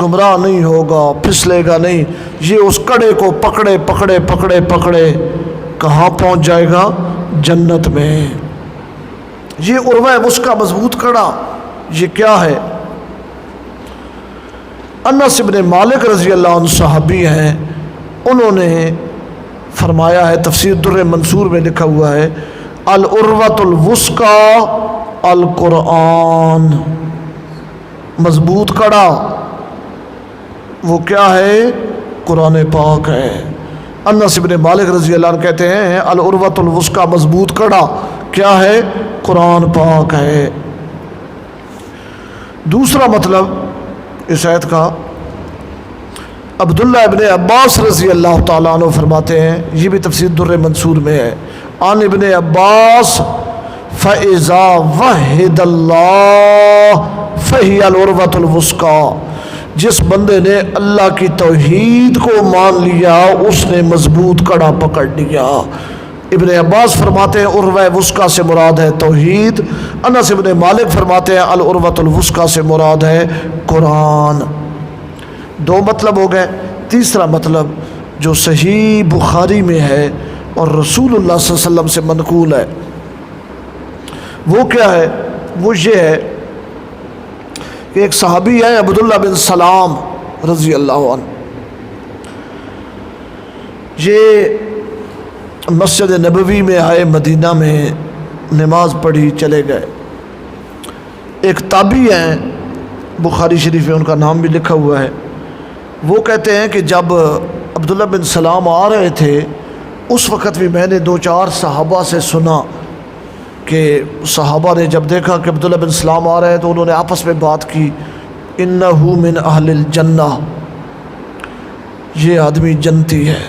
گمراہ نہیں ہوگا, پھسلے گا نہیں, یہ اس کڑے کو پکڑے پکڑے پکڑے پکڑے کہاں پہنچ جائے گا؟ جنت میں. یہ عروہ وسکا, مضبوط کڑا, یہ کیا ہے؟ انس بن مالک رضی اللہ عنہ صحابی ہیں, انہوں نے فرمایا ہے, تفسیر در منصور میں لکھا ہوا ہے, العروۃ الوثقی القرآن, مضبوط کڑا وہ کیا ہے؟ قرآن پاک ہے. انس بن مالک رضی اللہ عنہ کہتے ہیں العروۃ الوثقی, مضبوط کڑا کیا ہے؟ قرآن پاک ہے. دوسرا مطلب اس آیت کا, عبداللہ ابن عباس رضی اللہ تعالیٰ عنہ فرماتے ہیں, یہ بھی تفسیر در منصور میں ہے, عن ابن عباس فَإِذَا وَحِدَ اللَّهُ فَهِيَ الْعُرْوَةُ الْوُثْقَى, جس بندے نے اللہ کی توحید کو مان لیا اس نے مضبوط کڑا پکڑ لیا. ابن عباس فرماتے ہیں عروہ وثقی سے مراد ہے توحید. انس ابن مالک فرماتے ہیں العروۃ الوثقی سے مراد ہے قرآن. دو مطلب ہو گئے. تیسرا مطلب جو صحیح بخاری میں ہے اور رسول اللہ صلی اللہ علیہ وسلم سے منقول ہے وہ کیا ہے؟ وہ یہ ہے کہ ایک صحابی ہے عبداللہ بن سلام رضی اللہ عنہ, یہ مسجد نبوی میں آئے, مدینہ میں نماز پڑھی, چلے گئے. ایک تابعی ہیں, بخاری شریف میں ان کا نام بھی لکھا ہوا ہے, وہ کہتے ہیں کہ جب عبداللہ بن سلام آ رہے تھے اس وقت بھی میں نے دو چار صحابہ سے سنا کہ صحابہ نے جب دیکھا کہ عبداللہ بن سلام آ رہے ہیں تو انہوں نے آپس میں بات کی, انہو من اہل الجنہ, یہ آدمی جنتی ہے.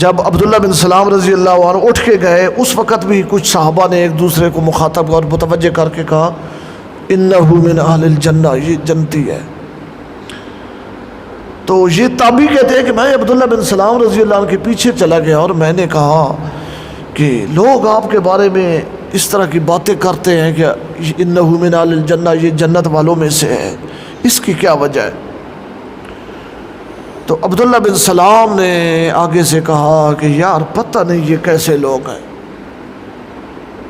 جب عبداللہ بن سلام رضی اللہ عنہ اٹھ کے گئے اس وقت بھی کچھ صحابہ نے ایک دوسرے کو مخاطب اور متوجہ کر کے کہا انہو من اہل الجنہ, یہ جنتی ہے. تو یہ تابعی کہتے ہیں کہ میں عبداللہ بن سلام رضی اللہ عنہ کے پیچھے چلا گیا اور میں نے کہا کہ لوگ آپ کے بارے میں اس طرح کی باتیں کرتے ہیں کہ انہو من اہل الجنہ, یہ جنت والوں میں سے ہے, اس کی کیا وجہ ہے؟ تو عبداللہ بن سلام نے آگے سے کہا کہ یار پتہ نہیں یہ کیسے لوگ ہیں.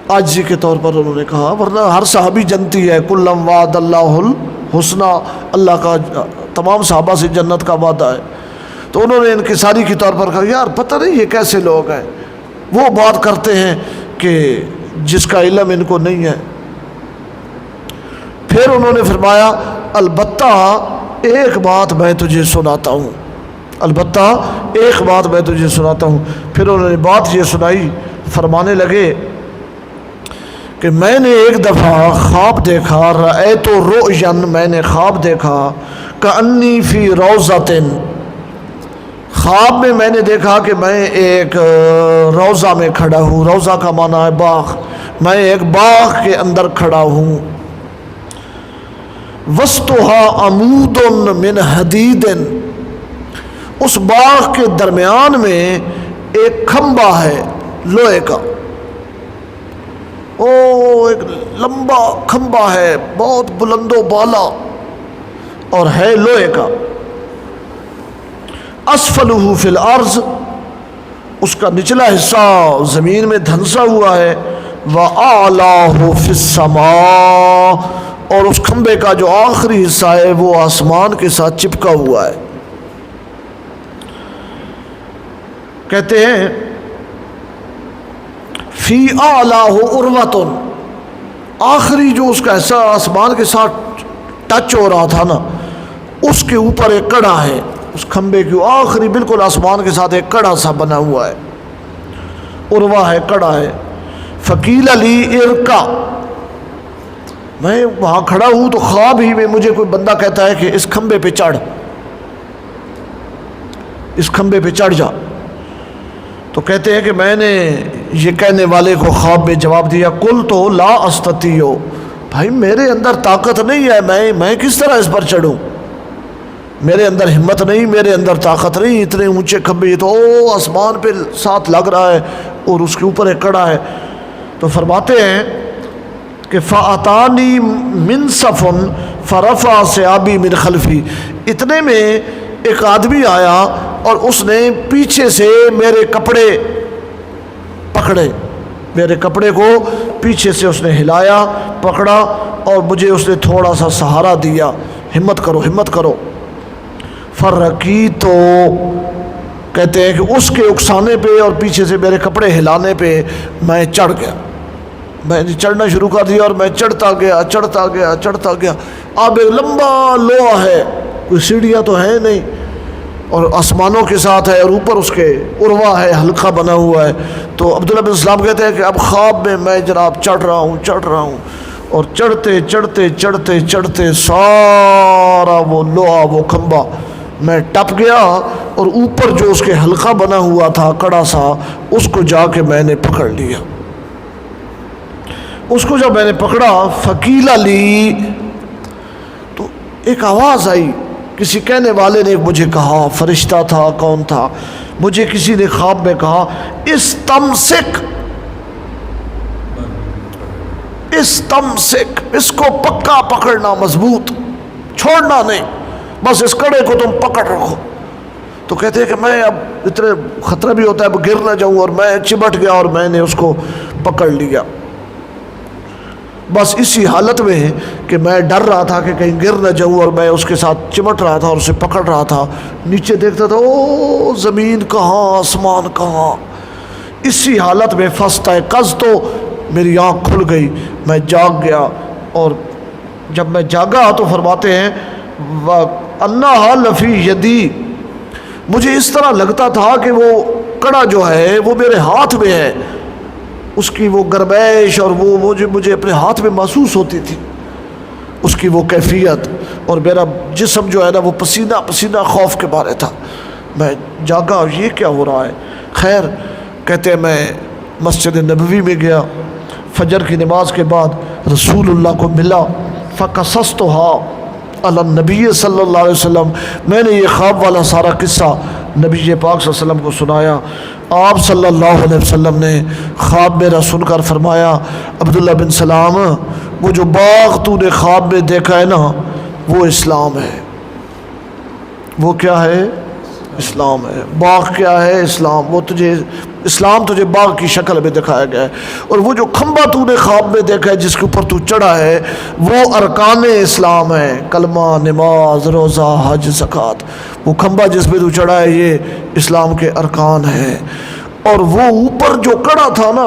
عاجزی کے طور پر انہوں نے کہا, ورنہ ہر صحابی جنتی ہے, کلم وعد اللہ الحسنى, اللہ کا تمام صحابہ سے جنت کا وعدہ ہے. تو انہوں نے انکساری کے طور پر کہا یار پتہ نہیں یہ کیسے لوگ ہیں, وہ بات کرتے ہیں کہ جس کا علم ان کو نہیں ہے. پھر انہوں نے فرمایا البتہ ایک بات میں تجھے سناتا ہوں, البتہ ایک بات میں تجھے سناتا ہوں. پھر انہوں نے بات یہ سنائی, فرمانے لگے کہ میں نے ایک دفعہ خواب دیکھا, رأیت رؤیا, میں نے خواب دیکھا, کأنی فی روضۃ, خواب میں نے دیکھا کہ میں ایک روضہ میں کھڑا ہوں. روضہ کا معنی ہے باغ, میں ایک باغ کے اندر کھڑا ہوں. وسطها عمود من حدید, اس باغ کے درمیان میں ایک کھمبا ہے لوہے کا, ایک لمبا کھمبا ہے بہت بلند و بالا اور ہے لوہے کا. اسفلہ فی الارض, اس کا نچلا حصہ زمین میں دھنسا ہوا ہے، وَأَعْلَاهُ فِي السَّمَاءِ، اور اس کھمبے کا جو آخری حصہ ہے وہ آسمان کے ساتھ چپکا ہوا ہے۔ کہتے ہیں فی اعلاہ عروۃ، آخری جو اس کا حصہ آسمان کے ساتھ ٹچ ہو رہا تھا نا، اس کے اوپر ایک کڑا ہے، اس کھمبے کی آخری بالکل آسمان کے ساتھ ایک کڑا سا بنا ہوا ہے، عروہ ہے، کڑا ہے۔ فقیل علی ارکا، میں وہاں کھڑا ہوں تو خواب ہی میں مجھے کوئی بندہ کہتا ہے کہ اس کھمبے پہ چڑھ، اس کھمبے پہ چڑھ جا۔ تو کہتے ہیں کہ میں نے یہ کہنے والے کو خواب میں جواب دیا، قلت لا استطیع، بھائی میرے اندر طاقت نہیں ہے، میں کس طرح اس پر چڑھوں، میرے اندر ہمت نہیں، میرے اندر طاقت نہیں، اتنے اونچے کھمبے، یہ تو آسمان پہ ساتھ لگ رہا ہے اور اس کے اوپر ایک کڑا ہے۔ تو فرماتے ہیں کہ فَأَتَانِي مِنْصَفٌ فَرَفَعَ ثِيَابِي مِنْ خَلْفِي، اتنے میں ایک آدمی آیا اور اس نے پیچھے سے میرے کپڑے پکڑے، میرے کپڑے کو پیچھے سے اس نے ہلایا، پکڑا، اور مجھے اس نے تھوڑا سا سہارا دیا، ہمت کرو ہمت کرو۔ فرقی، تو کہتے ہیں کہ اس کے اکسانے پہ اور پیچھے سے میرے کپڑے ہلانے پہ میں چڑھ گیا، میں نے چڑھنا شروع کر دیا اور میں چڑھتا گیا چڑھتا گیا چڑھتا گیا۔ اب ایک لمبا لوہا ہے، کوئی سیڑھیاں تو ہے نہیں، اور آسمانوں کے ساتھ ہے، اور اوپر اس کے عروہ ہے، حلقہ بنا ہوا ہے۔ تو عبداللہ بن سلام کہتے ہیں کہ اب خواب میں جناب چڑھ رہا ہوں، اور چڑھتے چڑھتے چڑھتے چڑھتے سارا وہ لوہا، وہ کھمبا میں ٹپ گیا، اور اوپر جو اس کے حلقہ بنا ہوا تھا کڑا سا، اس کو جا کے میں نے پکڑ لیا۔ اس کو جب میں نے پکڑا، فقیل علی، تو ایک آواز آئی، کسی کہنے والے نے مجھے کہا، فرشتہ تھا کون تھا، مجھے کسی نے خواب میں کہا، استمسک، استمسک، اس کو پکا پکڑنا، مضبوط، چھوڑنا نہیں، بس اس کڑے کو تم پکڑ رکھو۔ تو کہتے ہیں کہ میں اب اتنے خطرہ بھی ہوتا ہے اب گر نہ جاؤں، اور میں چمٹ گیا اور میں نے اس کو پکڑ لیا، بس اسی حالت میں کہ میں ڈر رہا تھا کہ کہیں گر نہ جاؤں، اور میں اس کے ساتھ چمٹ رہا تھا اور اسے پکڑ رہا تھا، نیچے دیکھتا تھا او زمین کہاں آسمان کہاں، اسی حالت میں فاستيقظت، تو میری آنکھ کھل گئی، میں جاگ گیا، اور جب میں جاگا تو فرماتے ہیں وَأَنَّهَا لَفِي يَدِي، مجھے اس طرح لگتا تھا کہ وہ کڑا جو ہے وہ میرے ہاتھ میں ہے، اس کی وہ گرمائش اور وہ مجھے اپنے ہاتھ میں محسوس ہوتی تھی، اس کی وہ کیفیت، اور میرا جسم جو ہے نا وہ پسینہ پسینہ خوف کے مارے تھا۔ میں جاگا، یہ کیا ہو رہا ہے؟ خیر، کہتے ہیں میں مسجد نبوی میں گیا، فجر کی نماز کے بعد رسول اللہ کو ملا، فقصصتها علی النبی صلی اللہ علیہ وسلم، میں نے یہ خواب والا سارا قصہ نبی پاک صلی اللہ علیہ وسلم کو سنایا۔ آپ صلی اللہ علیہ وسلم نے خواب میرا سن کر فرمایا، عبداللہ بن سلام، وہ جو باغ تو نے خواب میں دیکھا ہے نا، وہ اسلام ہے۔ وہ کیا ہے؟ اسلام ہے۔ باغ کیا ہے؟ اسلام۔ وہ تجھے اسلام تجھے باغ کی شکل میں دکھایا گیا ہے، اور وہ جو کھمبا تو نے خواب میں دیکھا ہے جس کے اوپر تو چڑھا ہے، وہ ارکان اسلام ہے، کلمہ، نماز، روزہ، حج، زکوٰۃ۔ وہ کھمبا جس پہ تو چڑھا ہے یہ اسلام کے ارکان ہیں۔ اور وہ اوپر جو کڑا تھا نا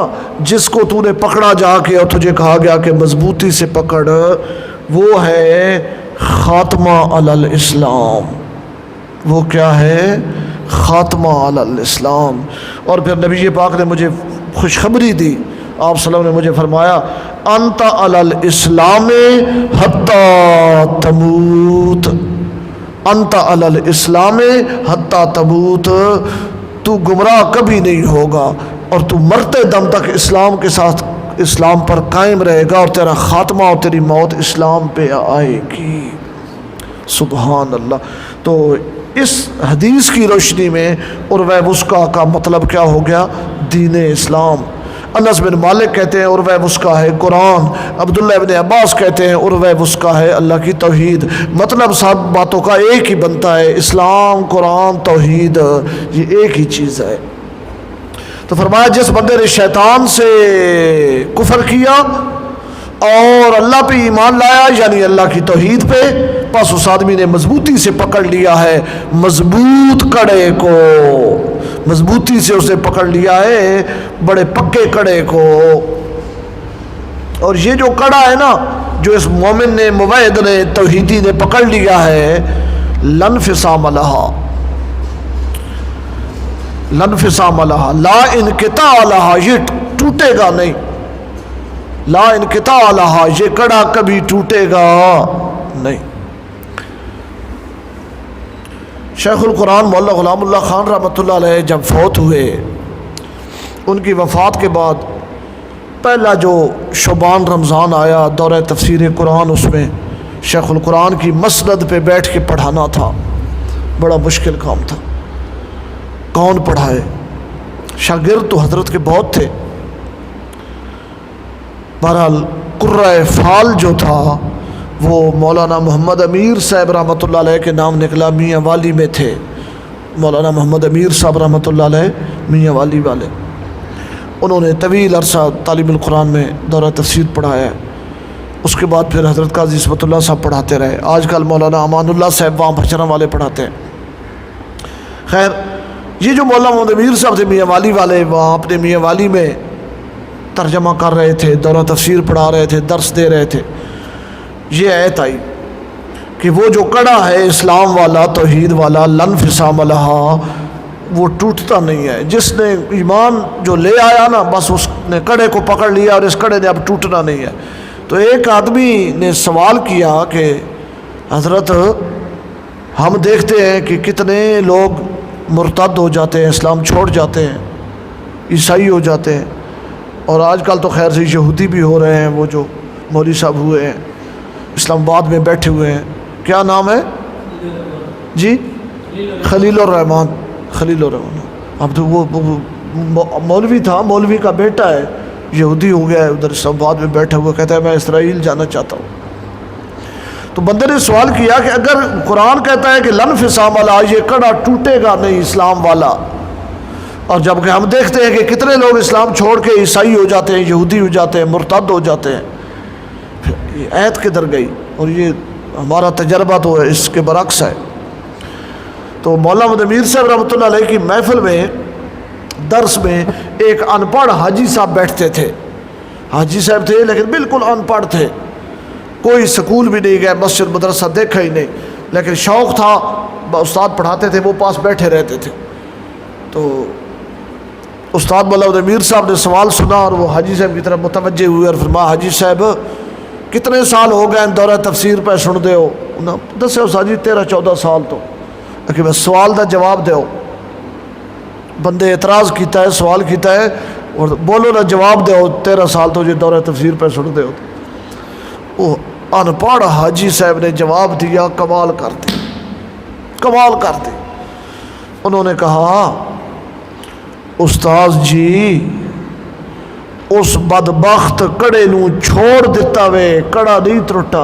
جس کو تو نے پکڑا جا کے اور تجھے کہا گیا کہ مضبوطی سے پکڑ، وہ ہے خاتمہ علی الاسلام۔ وہ کیا ہے؟ خاتمہ علی الاسلام۔ اور پھر نبی پاک نے مجھے خوشخبری دی، آپ صلی اللہ علیہ وسلم نے مجھے فرمایا، انت علی الاسلام حتی تموت، انت علی الاسلام حتی تموت، تو گمراہ کبھی نہیں ہوگا اور تو مرتے دم تک اسلام کے ساتھ اسلام پر قائم رہے گا، اور تیرا خاتمہ اور تیری موت اسلام پہ آئے گی۔ سبحان اللہ۔ تو اس حدیث کی روشنی میں عروہ وثقیٰ کا مطلب کیا ہو گیا؟ دین اسلام۔ انس بن مالک کہتے ہیں عروہ وثقیٰ ہے قرآن، عبداللہ ابن عباس کہتے ہیں عروہ وثقیٰ ہے اللہ کی توحید۔ مطلب سب باتوں کا ایک ہی بنتا ہے، اسلام، قرآن، توحید، یہ ایک ہی چیز ہے۔ تو فرمایا جس بندے نے شیطان سے کفر کیا اور اللہ پہ ایمان لایا یعنی اللہ کی توحید پہ، بس اس آدمی نے مضبوطی سے پکڑ لیا ہے مضبوط کڑے کو، مضبوطی سے اسے پکڑ لیا ہے بڑے پکے کڑے کو۔ اور یہ جو کڑا ہے نا جو اس مومن نے موحد نے توحیدی نے پکڑ لیا ہے، لن فصام لہا، لن فصام لہا، لا انقطاع لہا، یہ ٹوٹے گا نہیں، لا انقطاع لہا، یہ کڑا کبھی ٹوٹے گا نہیں۔ شیخ القرآن مولانا غلام اللہ خان رحمۃ اللہ علیہ جب فوت ہوئے، ان کی وفات کے بعد پہلا جو شعبان رمضان آیا دورہ تفسیر قرآن، اس میں شیخ القرآن کی مسند پہ بیٹھ کے پڑھانا تھا، بڑا مشکل کام تھا، کون پڑھائے؟ شاگرد تو حضرت کے بہت تھے، بہرحال قرۂ فال جو تھا وہ مولانا محمد امیر صاحب رحمۃ اللہ علیہ کے نام نکلا، میاں والی میں تھے، مولانا محمد امیر صاحب رحمۃ اللہ علیہ میاں والی والے، انہوں نے طویل عرصہ تعلیم القرآن میں دورہ تفسیر پڑھایا ہے۔ اس کے بعد پھر حضرت قاضی عصمت اللہ صاحب پڑھاتے رہے، آج کل مولانا امان اللہ صاحب وہاں بھچرا والے پڑھاتے ہیں۔ خیر، یہ جو مولانا محمد امیر صاحب تھے میاں والی والے، وہاں اپنے میاں والی میں ترجمہ کر رہے تھے، دورہ تفسیر پڑھا رہے تھے، درس دے رہے تھے۔ یہ آیت آئی کہ وہ جو کڑا ہے اسلام والا توحید والا، لن فصام لہا، وہ ٹوٹتا نہیں ہے۔ جس نے ایمان جو لے آیا نا، بس اس نے کڑے کو پکڑ لیا اور اس کڑے نے اب ٹوٹنا نہیں ہے۔ تو ایک آدمی نے سوال کیا کہ حضرت ہم دیکھتے ہیں کہ کتنے لوگ مرتد ہو جاتے ہیں، اسلام چھوڑ جاتے ہیں، عیسائی ہو جاتے ہیں، اور آج کل تو خیر سے یہودی بھی ہو رہے ہیں، وہ جو مولوی صاحب ہوئے ہیں اسلام آباد میں بیٹھے ہوئے ہیں، کیا نام ہے جی؟ خلیل الرحمان، خلیل الرحمان۔ اب تو وہ مولوی تھا، مولوی کا بیٹا ہے، یہودی ہو گیا ہے، ادھر اسلام آباد میں بیٹھا ہوا، کہتا ہے میں اسرائیل جانا چاہتا ہوں۔ تو بندے نے سوال کیا کہ اگر قرآن کہتا ہے کہ لن فصام لہا، یہ کڑا ٹوٹے گا نہیں اسلام والا، اور جب کہ ہم دیکھتے ہیں کہ کتنے لوگ اسلام چھوڑ کے عیسائی ہو جاتے ہیں، یہودی ہو جاتے ہیں، مرتد ہو جاتے ہیں، یہ آیت کدھر گئی؟ اور یہ ہمارا تجربہ تو اس کے برعکس ہے۔ تو مولانا محمد امیر صاحب رحمۃ اللہ علیہ کی محفل میں درس میں ایک ان پڑھ حاجی صاحب بیٹھتے تھے، حاجی صاحب تھے لیکن بالکل ان پڑھ تھے، کوئی سکول بھی نہیں گئے، مسجد مدرسہ دیکھا ہی نہیں، لیکن شوق تھا، استاد پڑھاتے تھے وہ پاس بیٹھے رہتے تھے۔ تو استاد مولانا امیر صاحب نے سوال سنا اور وہ حاجی صاحب کی طرف متوجہ ہوئے اور فرمایا حاجی صاحب کتنے سال ہو گئے دورہ تفسیر پہ سن دے ہو؟ دسے استاد جی 13-14 سال تو کہ بس سوال دا جواب دو۔ بندے اعتراض کیتا ہے، سوال کیتا ہے اور بولو نا جواب دو، 13 سال تو یہ دورہ تفسیر پہ سن دے ہو۔ وہ ان پڑھ حاجی صاحب نے جواب دیا، کمال کرتے کمال کرتے۔ انہوں نے کہا استاد جی اس بدبخت کڑے نو چھوڑ دیتا وے، کڑا نہیں ٹرٹا۔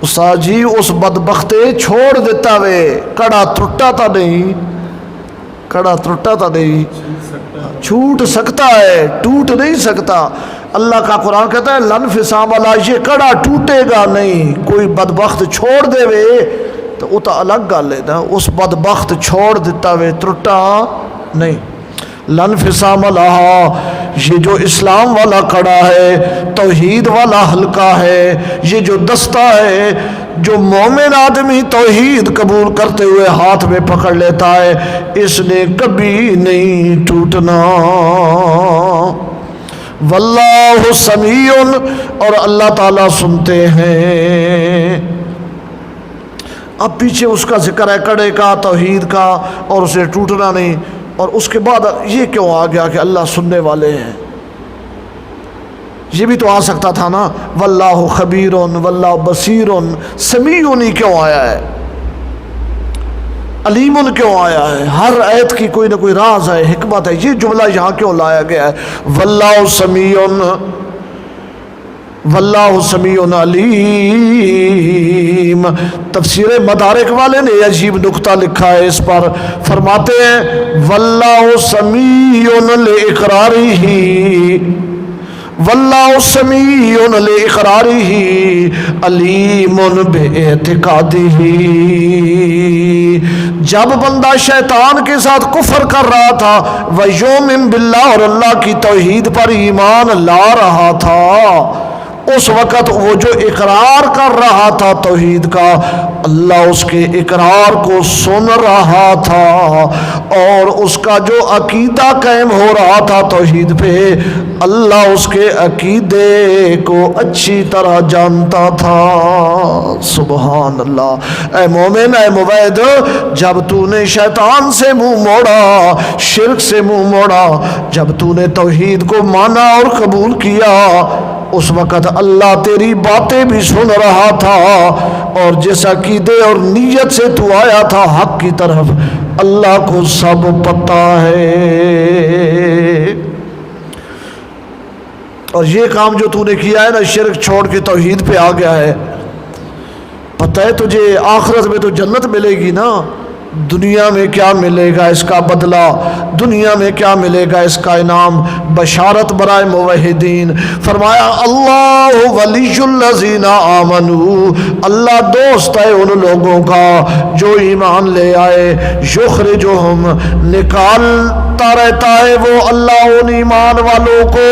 استاد جی اس بدبختے چھوڑ دیتا وے، کڑا ٹرٹا تا نہیں، کڑا ٹرٹا تا نہیں، چھوٹ سکتا ہے، ٹوٹ نہیں سکتا۔ اللہ کا قرآن کہتا ہے لن فصام لہا، یہ کڑا ٹوٹے گا نہیں۔ کوئی بدبخت چھوڑ دے وے تو وہ تو الگ گل ہے نا، اس بدبخت چھوڑ دیتا وے ٹرٹا نہیں۔ لن فصام لہا، یہ جو اسلام والا کڑا ہے، توحید والا حلقہ ہے، یہ جو دستہ ہے، جو مومن آدمی توحید قبول کرتے ہوئے ہاتھ میں پکڑ لیتا ہے، اس نے کبھی نہیں ٹوٹنا۔ واللہ سمیع، اور اللہ تعالیٰ سنتے ہیں۔ اب پیچھے اس کا ذکر ہے کڑے کا، توحید کا، اور اسے ٹوٹنا نہیں، اور اس کے بعد یہ کیوں آ گیا کہ اللہ سننے والے ہیں؟ یہ بھی تو آ سکتا تھا نا، واللہ خبیر واللہ بصیر، سمیع ہی کیوں آیا ہے؟ علیم کیوں آیا ہے؟ ہر آیت کی کوئی نہ کوئی راز ہے، حکمت ہے، یہ جملہ یہاں کیوں لایا گیا ہے؟ واللہ سمیع، واللہ سمیع علیم۔ تفسیر مدارک والے نے عجیب نکتہ لکھا ہے اس پر، فرماتے ہیں واللہ سمیع لاقرارہ، واللہ سمیع لاقرارہ علیم باعتقادہ۔ جب بندہ شیطان کے ساتھ کفر کر رہا تھا وَيُؤْمِن بِاللَّهِ، اور اللہ کی توحید پر ایمان لا رہا تھا، اس وقت وہ جو اقرار کر رہا تھا توحید کا، اللہ اس کے اقرار کو سن رہا تھا، اور اس کا جو عقیدہ قائم ہو رہا تھا توحید پہ، اللہ اس کے عقیدے کو اچھی طرح جانتا تھا۔ سبحان اللہ۔ اے مومن، اے موحد، جب تو نے شیطان سے منہ موڑا، شرک سے منہ موڑا، جب تو نے توحید کو مانا اور قبول کیا، اس وقت اللہ تیری باتیں بھی سن رہا تھا، اور جس عقیدے اور نیت سے تو آیا تھا حق کی طرف، اللہ کو سب پتہ ہے۔ اور یہ کام جو تو نے کیا ہے نا، شرک چھوڑ کے توحید پہ آ گیا ہے، پتہ ہے تجھے آخرت میں تو جنت ملے گی نا، دنیا میں کیا ملے گا اس کا بدلہ، دنیا میں کیا ملے گا اس کا انعام۔ بشارت برائے موحدین، فرمایا اللہ ولی الذین آمنوا، اللہ دوست ہے ان لوگوں کا جو ایمان لے آئے، یخرجہم، نکالتا رہتا ہے وہ اللہ ان ایمان والوں کو،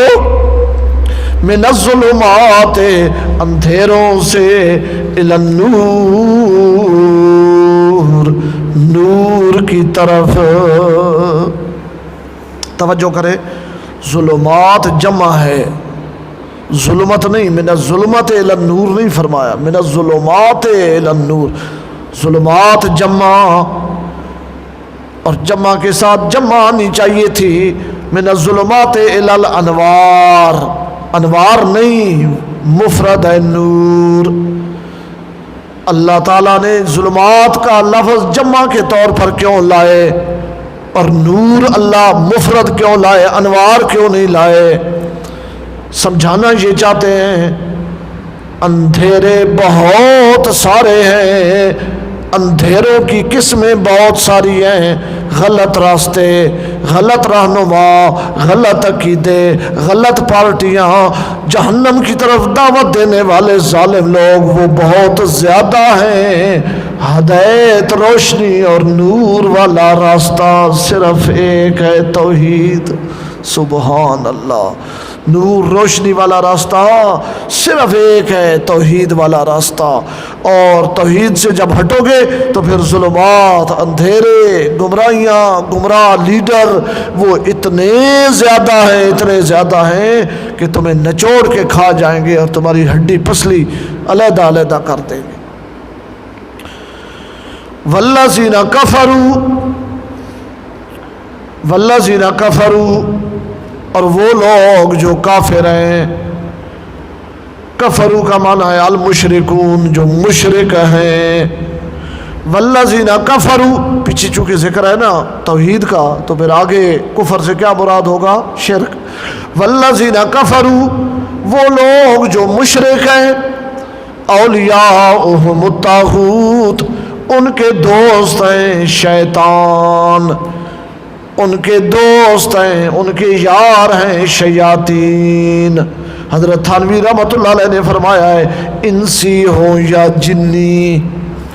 من الظلمات، اندھیروں سے، الی النور، نور کی طرف۔ توجہ کرے، ظلمات جمع ہے، ظلمت نہیں، من الظلمات الی النور نہیں فرمایا، من الظلمات الی النور، ظلمات جمع، اور جمع کے ساتھ جمع آنی چاہیے تھی، من الظلمات الی الانوار، انوار نہیں، مفرد ہے نور۔ اللہ تعالیٰ نے ظلمات کا لفظ جمع کے طور پر کیوں لائے، اور نور اللہ مفرد کیوں لائے، انوار کیوں نہیں لائے؟ سمجھانا یہ چاہتے ہیں اندھیرے بہت سارے ہیں، اندھیروں کی قسمیں بہت ساری ہیں، غلط راستے، غلط رہنما، غلط عقیدے، غلط پارٹیاں، جہنم کی طرف دعوت دینے والے ظالم لوگ وہ بہت زیادہ ہیں۔ ہدایت، روشنی اور نور والا راستہ صرف ایک ہے، توحید۔ سبحان اللہ۔ نور، روشنی والا راستہ صرف ایک ہے، توحید والا راستہ، اور توحید سے جب ہٹو گے تو پھر ظلمات، اندھیرے، گمراہیاں، گمراہ لیڈر وہ اتنے زیادہ ہیں کہ تمہیں نچوڑ کے کھا جائیں گے اور تمہاری ہڈی پسلی علیحدہ علیحدہ کر دیں گے۔ والذین کفروا، اور وہ لوگ جو کافر ہیں، کفرو کا معنی ہے المشرکون، جو مشرک ہیں۔ والذین کفروا، پیچھے چونکہ ذکر ہے نا توحید کا، تو پھر آگے کفر سے کیا مراد ہوگا؟ شرک۔ والذین کفروا، وہ لوگ جو مشرک ہیں، اولیاؤہم الطاغوت، ان کے دوست ہیں شیطان، ان کے دوست ہیں، ان کے یار ہیں شیاطین۔ حضرت تھانوی رحمۃ اللہ علیہ نے فرمایا ہے انسی ہوں یا جنی،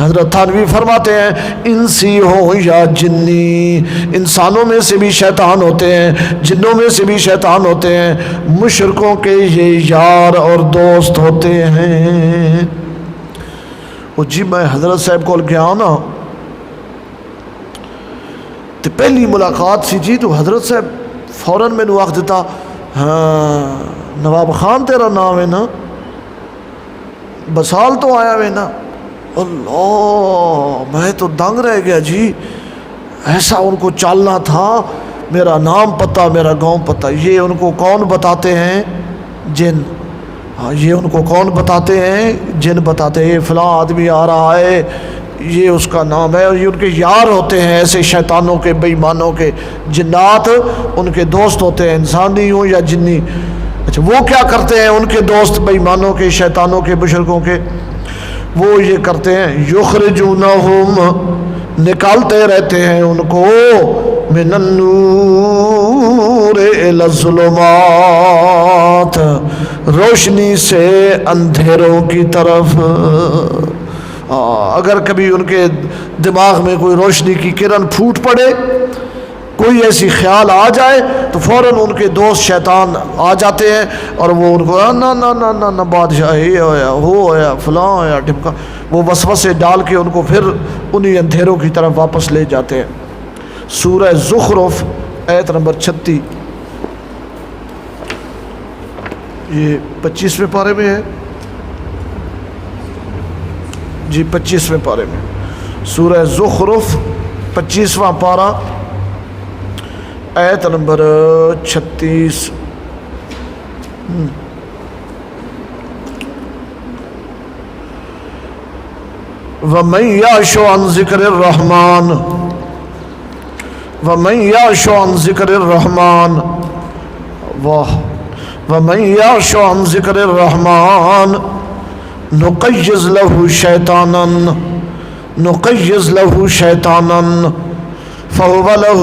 حضرت تھانوی فرماتے ہیں انسی ہوں یا جنی، انسانوں میں سے بھی شیطان ہوتے ہیں، جنوں میں سے بھی شیطان ہوتے ہیں، مشرکوں کے یہ یار اور دوست ہوتے ہیں۔ وہ جی میں حضرت صاحب کو گیا نا تو پہلی ملاقات سی جی، تو حضرت صاحب فوراً میں نے آخ دیتا ہاں نواب خان تیرا نام ہے نا، بسال تو آیا ہے نا۔ اللہ، میں تو دنگ رہ گیا جی، ایسا ان کو چالنا تھا، میرا نام پتہ، میرا گاؤں پتہ۔ یہ ان کو کون بتاتے ہیں؟ جن۔ ہاں، یہ ان کو کون بتاتے ہیں؟ جن بتاتے ہیں فلاں آدمی آ رہا ہے، یہ اس کا نام ہے، اور یہ ان کے یار ہوتے ہیں، ایسے شیطانوں کے، بے ایمانوں کے۔ جنات ان کے دوست ہوتے ہیں، انسانی ہوں یا جنی۔ اچھا وہ کیا کرتے ہیں ان کے دوست بے ایمانوں کے، شیطانوں کے، مشرکوں کے؟ وہ یہ کرتے ہیں یخرجونہم، نکالتے رہتے ہیں ان کو، من النور الی الظلمات، روشنی سے اندھیروں کی طرف۔ اگر کبھی ان کے دماغ میں کوئی روشنی کی کرن پھوٹ پڑے، کوئی ایسی خیال آ جائے، تو فوراً ان کے دوست شیطان آ جاتے ہیں اور وہ ان کو نہ نہ نہ نہ نہ بادشاہ یہ ہویا، وہ ہویا، فلاں ہویا، ٹھمکا، وہ وسوسے ڈال کے ان کو پھر انہی اندھیروں کی طرف واپس لے جاتے ہیں۔ سورہ زخرف آیت نمبر 36، یہ 25ویں پارے میں ہے جی، 25ویں پارے میں سورہ زخرف 25واں پارہ آیت نمبر 36۔ وَمَن يَعْشُ عَن ذِكْرِ الرَّحْمَنِ وَمَن يَعْشُ عَن ذِكْرِ الرَّحْمَنِ واہ وَمَن يَعْشُ عَن ذِكْرِ الرَّحْمَنِ نُقَيِّضْ لَهُ شَيْطَانًا فَهُوَ لَهُ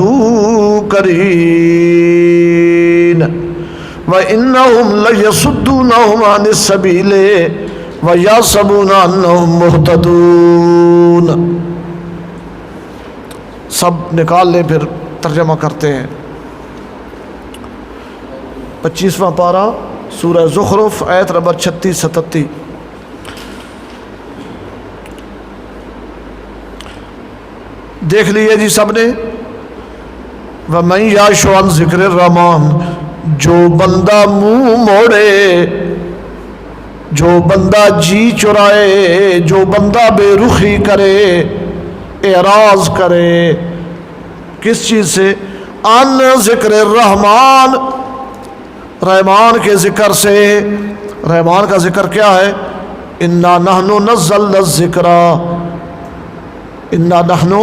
قَرِينٌ وَإِنَّهُمْ لَيَصُدُّونَهُمْ عَنِ السَّبِيلِ وَيَحْسَبُونَ أَنَّهُمْ مُهْتَدُونَ۔ سب نکال لیں، پھر ترجمہ کرتے ہیں۔ 25واں پارہ سورہ زخرف آیت نمبر 36-37۔ دیکھ لیے جی سب نے۔ وَمَن يَعْشُ عَن ذِكْرِ الرَّحْمَنِ، جو بندہ منہ موڑے، جو بندہ جی چرائے، جو بندہ بے رخی کرے، اعراض کرے، کس چیز سے؟ عن ذکر الرحمن، رحمان کے ذکر سے۔ رحمان کا ذکر کیا ہے؟ انا نحن نزلنا الذکر، انا نحن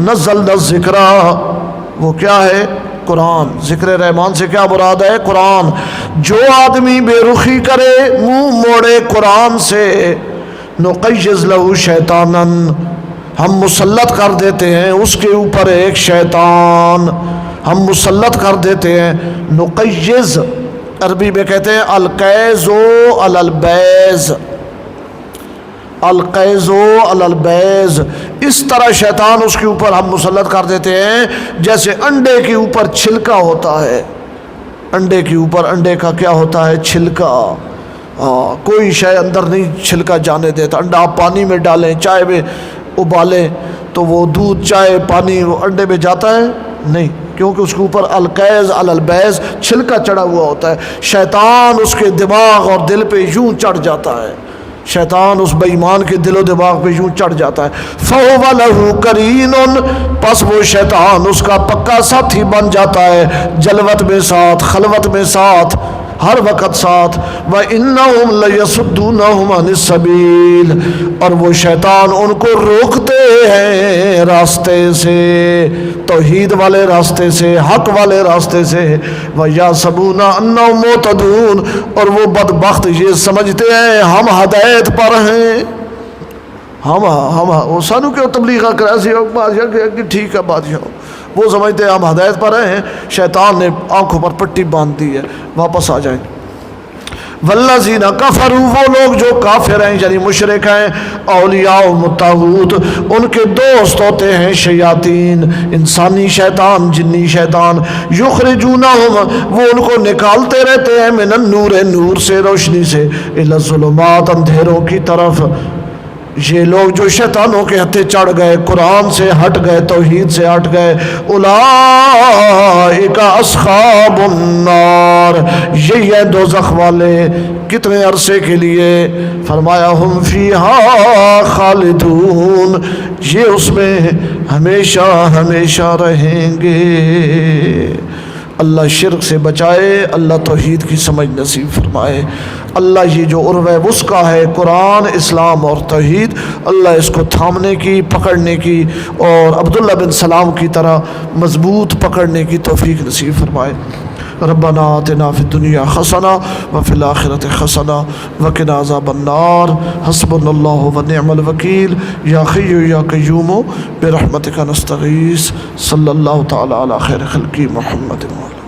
نزلنا الذکر، وہ کیا ہے؟ قرآن۔ ذکر رحمان سے کیا مراد ہے؟ قرآن۔ جو آدمی بے رخی کرے، منہ موڑے قرآن سے، نقیض لہ شیطانا، ہم مسلط کر دیتے ہیں اس کے اوپر ایک شیطان، ہم مسلط کر دیتے ہیں۔ نقیض عربی میں کہتے ہیں القیض علی البیض، القیض علی البیض، اس طرح شیطان اس کے اوپر ہم مسلط کر دیتے ہیں جیسے انڈے کے اوپر چھلکا ہوتا ہے۔ انڈے کے اوپر انڈے کا کیا ہوتا ہے؟ چھلکا۔ کوئی شے اندر نہیں چھلکا جانے دیتا۔ انڈا آپ پانی میں ڈالیں، چائے میں ابالیں، تو وہ دودھ، چائے، پانی وہ انڈے میں جاتا ہے؟ نہیں، کیونکہ اس کے اوپر القیض علی البیض، چھلکا چڑھا ہوا ہوتا ہے۔ شیطان اس کے دماغ اور دل پہ یوں چڑھ جاتا ہے، شیطان اس بے ایمان کے دل و دماغ پہ یوں چڑھ جاتا ہے۔ فَهُوَ لَهُ قَرِينٌ، پس وہ شیطان اس کا پکا ساتھی بن جاتا ہے، جلوت میں ساتھ، خلوت میں ساتھ، ہر وقت ساتھ۔ وَإِنَّهُمْ لَيَصُدُّونَهُمْ عَنِ السَّبِيلِ، اور وہ شیطان ان کو روکتے ہیں راستے سے، توحید والے راستے سے، حق والے راستے سے۔ وَيَحْسَبُونَ أَنَّهُمْ مُهْتَدُونَ، اور وہ بدبخت یہ سمجھتے ہیں ہم ہدایت پر ہیں، ہم وہ سانو کیوں تبلیغ کرا سی بادشاہ کہ ٹھیک ہے بادشاہ، وہ سمجھتے ہیں ہم ہدایت پر ہیں۔ شیطان نے آنکھوں پر پٹی باندھ دی ہے، واپس آ جائیں۔ والذین کفروا، وہ لوگ جو کافر ہیں یعنی مشرک ہیں، اولیاء الطاغوت، ان کے دوست ہوتے ہیں شیاطین، انسانی شیطان، جنی شیطان۔ یخرجونہم، وہ ان کو نکالتے رہتے ہیں، من النور، نور سے، روشنی سے، الی الظلمات، اندھیروں کی طرف۔ یہ لوگ جو شیطانوں کے ہتھے چڑھ گئے، قرآن سے ہٹ گئے، توحید سے ہٹ گئے، اولئک اصحاب النار، یہی ہے دوزخ والے۔ کتنے عرصے کے لیے؟ فرمایا ہم فیہا خالدون، یہ اس میں ہمیشہ ہمیشہ رہیں گے۔ اللہ شرک سے بچائے، اللہ توحید کی سمجھ نصیب فرمائے۔ اللہ یہ جو عروہ وثقیٰ ہے قرآن، اسلام اور توحید، اللہ اس کو تھامنے کی، پکڑنے کی، اور عبداللہ بن سلام کی طرح مضبوط پکڑنے کی توفیق نصیب فرمائے۔ ربنا آتنا فی الدنیا حسنہ وفی الآخرۃ حسنہ وقنا عذاب النار حسبنا اللہ ونعم الوکیل یا حی یا قیوم برحمتک نستغیث صلی اللہ تعالی علی خیر خلقی محمد وعلی